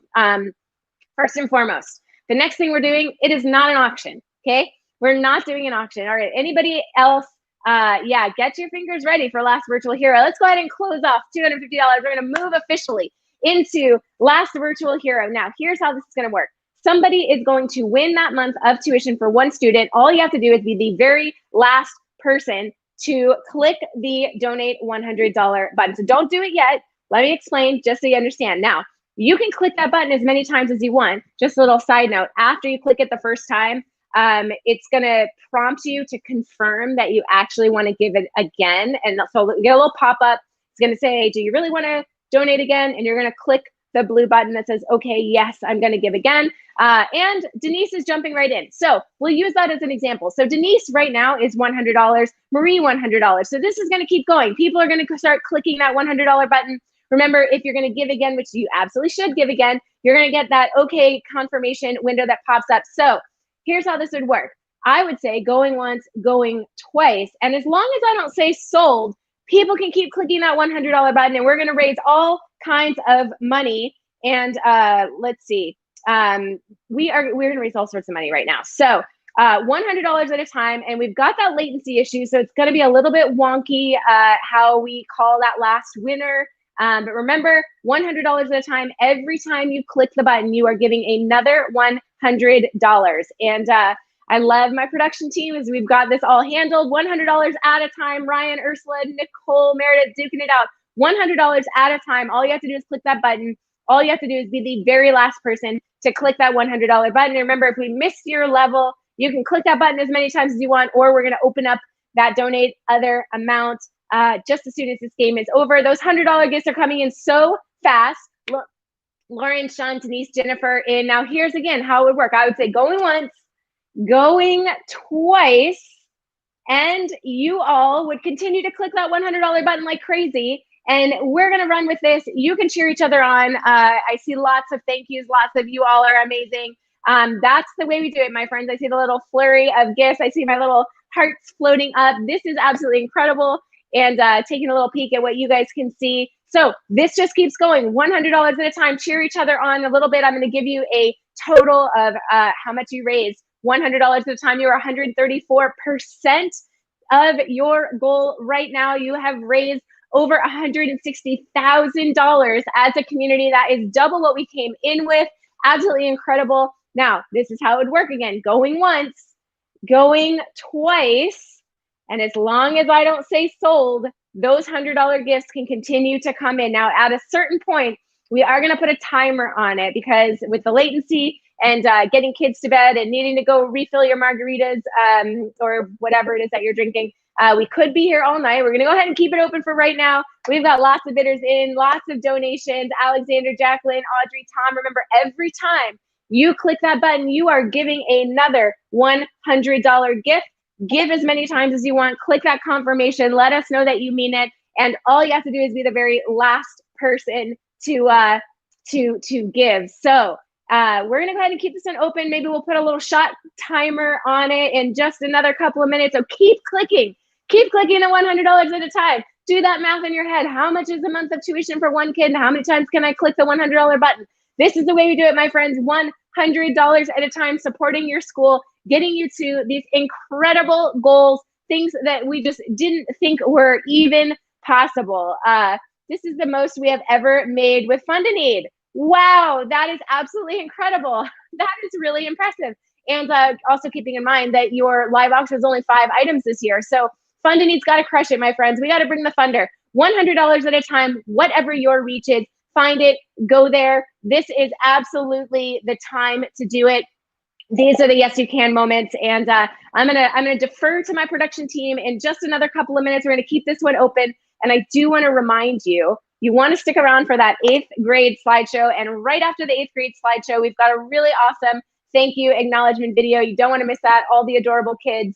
First and foremost, the next thing we're doing, it is not an auction, okay? We're not doing an auction. All right, anybody else? Get your fingers ready for last virtual hero. Let's go ahead and close off $250. We're going to move officially into last virtual hero. Now, here's how this is going to work. Somebody is going to win that month of tuition for one student. All you have to do is be the very last person to click the donate $100 button. So don't do it yet. Let me explain just so you understand. Now, you can click that button as many times as you want. Just a little side note, after you click it the first time, it's going to prompt you to confirm that you actually want to give it again. And so you get a little pop-up. It's going to say, do you really want to donate again? And you're going to click the blue button that says, okay, yes, I'm going to give again. And Denise is jumping right in. So we'll use that as an example. So Denise right now is $100, Marie $100. So this is going to keep going. People are going to start clicking that $100 button. Remember, if you're going to give again, which you absolutely should give again, you're going to get that okay confirmation window that pops up. So here's how this would work. I would say going once, going twice. And as long as I don't say sold, people can keep clicking that $100 button, and we're going to raise all kinds of money. And let's see, we're going to raise all sorts of money right now. So $100 at a time, and we've got that latency issue, so it's going to be a little bit wonky how we call that last winner. But remember, $100 at a time. Every time you click the button, you are giving another $100. And I love my production team as we've got this all handled. $100 at a time. Ryan, Ursula, Nicole, Meredith, duking it out. $100 at a time. All you have to do is click that button. All you have to do is be the very last person to click that $100 button. And remember, if we missed your level, you can click that button as many times as you want, or we're going to open up that donate other amount just as soon as this game is over. Those $100 gifts are coming in so fast. Look, Lauren, Sean, Denise, Jennifer, and now here's again how it would work. I would say going once, going twice, and you all would continue to click that $100 button like crazy. And we're going to run with this. You can cheer each other on. I see lots of thank yous. Lots of you all are amazing. That's the way we do it, my friends. I see the little flurry of gifts. I see my little hearts floating up. This is absolutely incredible. And taking a little peek at what you guys can see. So this just keeps going, $100 at a time. Cheer each other on a little bit. I'm going to give you a total of how much you raised. $100 at a time. You are 134% of your goal right now. You have raised over $160,000 as a community. That is double what we came in with. Absolutely incredible. Now, this is how it would work again. Going once, going twice, and as long as I don't say sold, those $100 gifts can continue to come in. Now, at a certain point, we are going to put a timer on it because with the latency and getting kids to bed and needing to go refill your margaritas or whatever it is that you're drinking, we could be here all night. We're going to go ahead and keep it open for right now. We've got lots of bidders in, lots of donations. Alexander, Jacqueline, Audrey, Tom. Remember, every time you click that button, you are giving another $100 gift. Give as many times as you want. Click that confirmation. Let us know that you mean it. And all you have to do is be the very last person to give. So we're going to go ahead and keep this one open. Maybe we'll put a little shot timer on it in just another couple of minutes. So keep clicking. Keep clicking the $100 at a time. Do that math in your head. How much is a month of tuition for one kid? And how many times can I click the $100 button? This is the way we do it, my friends. $100 at a time, supporting your school, getting you to these incredible goals, things that we just didn't think were even possible. This is the most we have ever made with Fund a Need. Wow, that is absolutely incredible. That is really impressive. And also keeping in mind that your live auction is only 5 items this year. So Fund a Need's got to crush it, my friends. We got to bring the funder. $100 at a time, whatever your reach is, find it, go there. This is absolutely the time to do it. These are the yes you can moments, and I'm gonna defer to my production team in just another couple of minutes. We're gonna keep this one open, and I do want to remind you, you want to stick around for that 8th grade slideshow. And right after the 8th grade slideshow, we've got a really awesome thank you acknowledgement video. You don't want to miss that. All the adorable kids.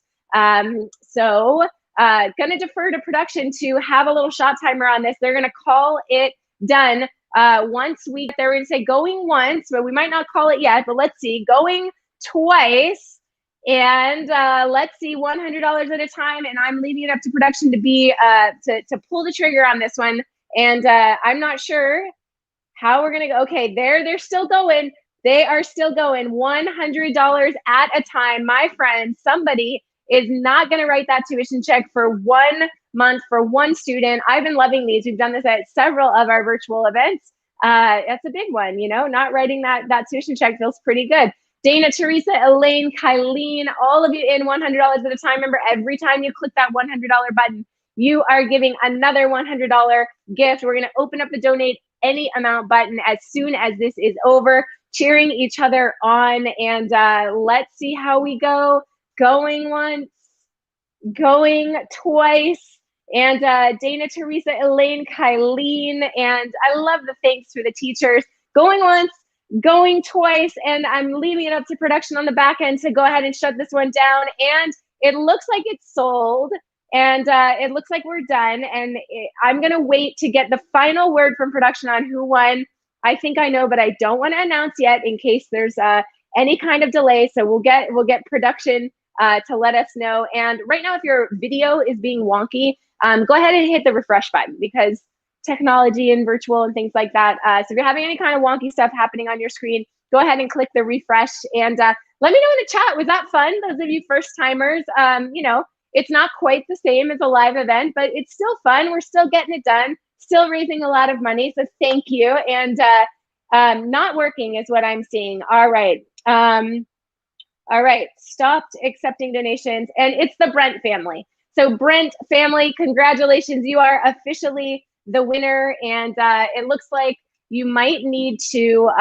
So gonna defer to production to have a little shot timer on this. They're gonna call it done once we get there. We're gonna say going once, but we might not call it yet. But let's see, going twice, and let's see, $100 at a time. And I'm leaving it up to production to be to pull the trigger on this one. And I'm not sure how we're gonna go. Okay, they're still going. They are still going. $100 at a time, my friends. Somebody is not gonna write that tuition check for 1 month for one student. I've been loving these. We've done this at several of our virtual events. That's a big one, you know. Not writing that tuition check feels pretty good. Dana, Teresa, Elaine, Kylene, all of you in $100 at a time. Remember, every time you click that $100 button, you are giving another $100 gift. We're going to open up the donate any amount button as soon as this is over, cheering each other on. And let's see how we go. Going once, going twice. And Dana, Teresa, Elaine, Kylene, and I love the thanks for the teachers. going once, going twice, and I'm leaving it up to production on the back end to go ahead and shut this one down. And it looks like it's sold, and it looks like we're done. And I'm gonna wait to get the final word from production on who won. I think I know, but I don't want to announce yet in case there's any kind of delay. So we'll get production to let us know. And right now, if your video is being wonky, go ahead and hit the refresh button, because technology and virtual and things like that. So if you're having any kind of wonky stuff happening on your screen, go ahead and click the refresh. And let me know in the chat, was that fun? Those of you first timers, you know, it's not quite the same as a live event, but it's still fun. We're still getting it done, still raising a lot of money. So thank you. And not working is what I'm seeing. All right. All right. Stopped accepting donations. And it's the Brent family. So Brent family, congratulations. You are officially the winner. And it looks like you might need to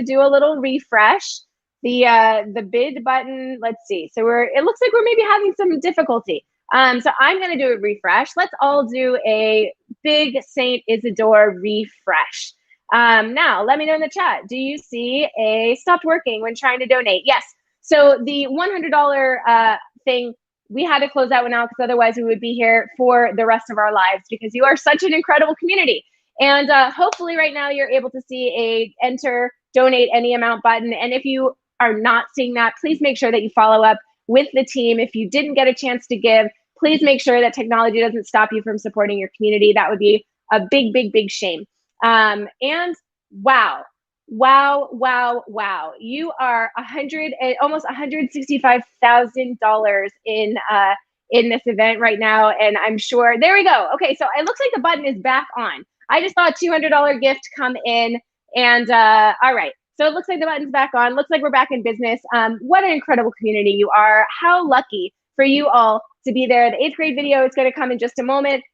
do a little refresh. The bid button, let's see. So it looks like we're maybe having some difficulty. So I'm going to do a refresh. Let's all do a big St. Isadore refresh. Now, let me know in the chat. Do you see a stopped working when trying to donate? Yes. So the $100 thing, we had to close that one out because otherwise we would be here for the rest of our lives, because you are such an incredible community. And hopefully right now you're able to see a enter, donate any amount button. And if you are not seeing that, please make sure that you follow up with the team. If you didn't get a chance to give, please make sure that technology doesn't stop you from supporting your community. That would be a big, big, big shame. And wow. You are almost $165,000 in this event right now. And I'm sure, there we go. Okay, so it looks like the button is back on. I just saw a $200 gift come in, and all right. So it looks like the button's back on. Looks like we're back in business. What an incredible community you are. How lucky for you all to be there. The 8th grade video is going to come in just a moment.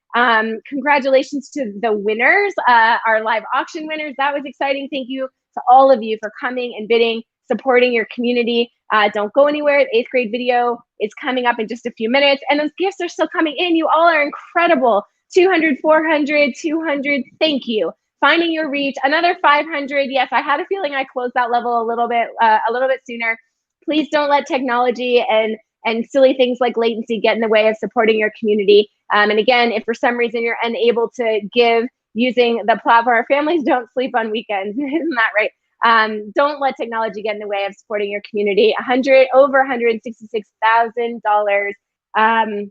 Congratulations to the winners, our live auction winners. That was exciting. Thank you to all of you for coming and bidding, supporting your community. Don't go anywhere. The 8th grade video is coming up in just a few minutes, and those gifts are still coming in. You all are incredible. 200, 400, 200. Thank you. Finding your reach, another 500. Yes, I had a feeling I closed that level a little bit sooner. Please don't let technology and silly things like latency get in the way of supporting your community. And again, if for some reason you're unable to give using the platform, our families don't sleep on weekends. Isn't that right? Don't let technology get in the way of supporting your community. Over $166,000.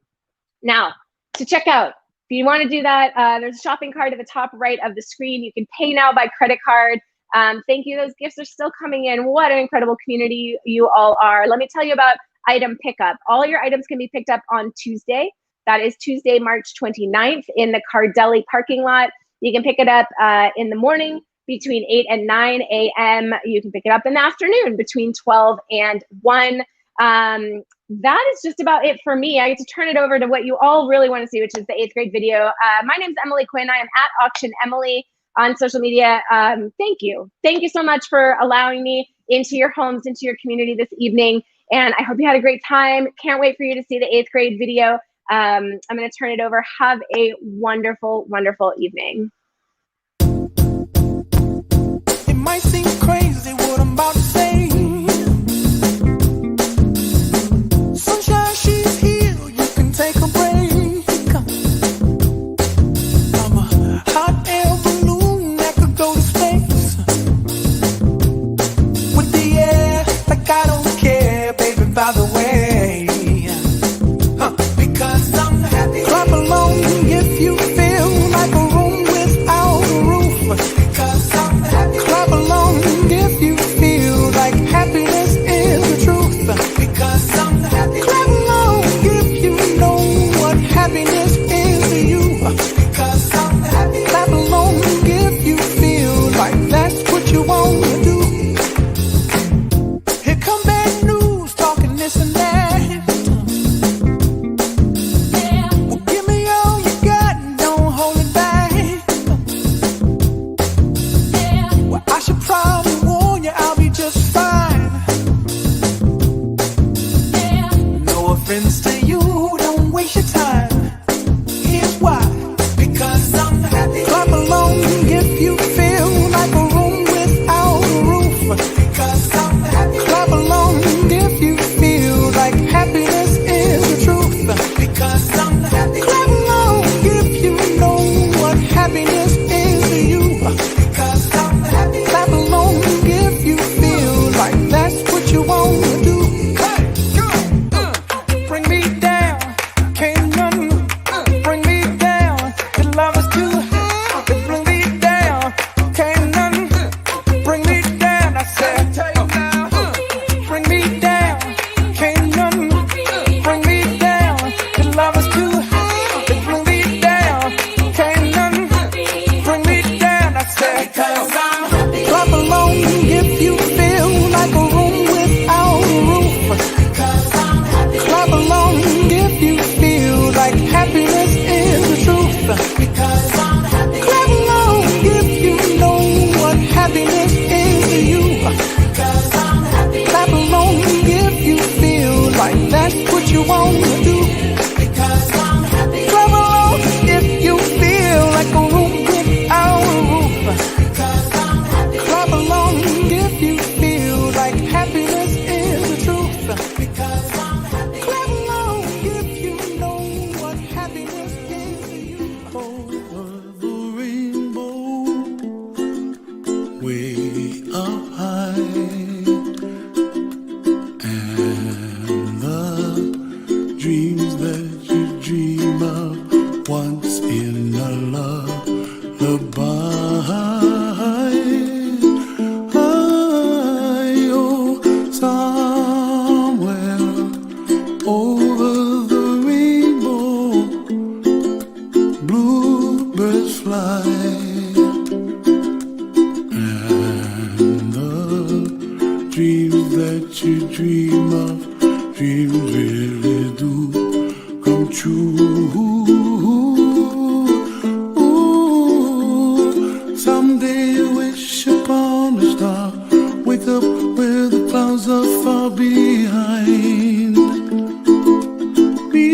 Now, to check out, if you want to do that, there's a shopping cart at the top right of the screen. You can pay now by credit card. Thank you. Those gifts are still coming in. What an incredible community you all are. Let me tell you about item pickup. All your items can be picked up on Tuesday. That is Tuesday, March 29th in the Cardelli parking lot. You can pick it up in the morning between 8 and 9 a.m. You can pick it up in the afternoon between 12 and 1. That is just about it for me. I get to turn it over to what you all really want to see, which is the 8th grade video. My name is Emily Quinn. I am at Auction Emily on social media. Thank you. Thank you so much for allowing me into your homes, into your community this evening. And I hope you had a great time. Can't wait for you to see the 8th grade video. I'm going to turn it over. Have a wonderful, wonderful evening. It might seem crazy what I'm about to say. Sunshine, she's here. You can take a break. I'm a hot air balloon that could go to space. With the air, like I don't care, baby, by the way. Because I'm happy. Clap along if you feel like a room without a roof. Because I'm happy. Clap along if you feel like Oh, somewhere over the rainbow, bluebirds fly, and the dreams that you dream of, dreams really do come true. Ooh, someday you wish upon a star, wake up where the clouds are far behind me,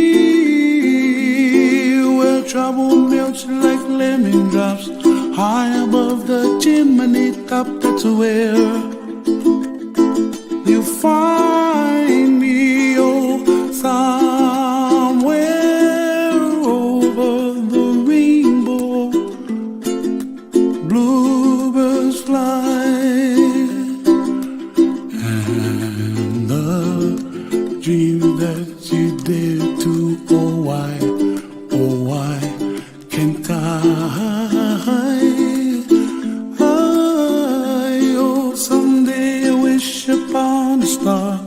where trouble melts like lemon drops, high above the chimney top. That's where you find me. Oh, somewhere over the rainbow, bluebirds fly, and the dreams that you dare to, oh why can't I? Oh, someday I wish upon a star,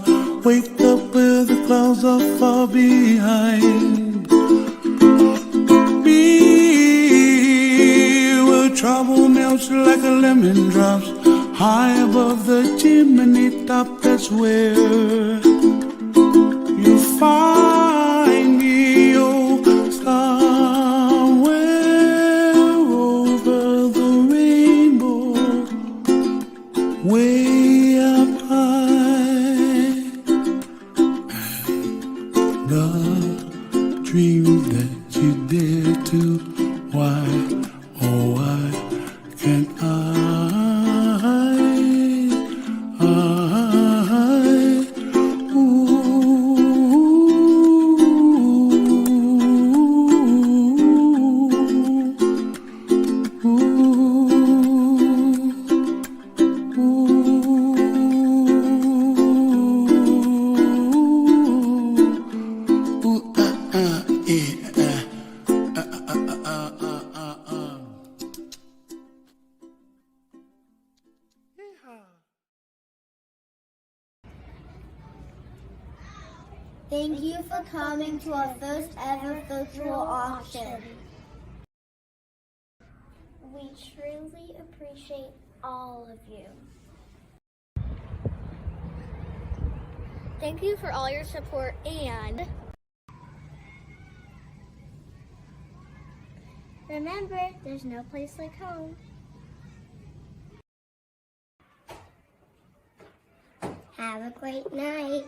wake up where the clouds are far behind me, where trouble melts like a lemon drops, high above the chimney top. That's where you find me. Oh, somewhere over the rainbow, way up high, the dreams that you dare to, why, oh why can't I? Thank you for coming to our first ever virtual auction. We truly appreciate all of you. Thank you for all your support, and remember, there's no place like home. Have a great night.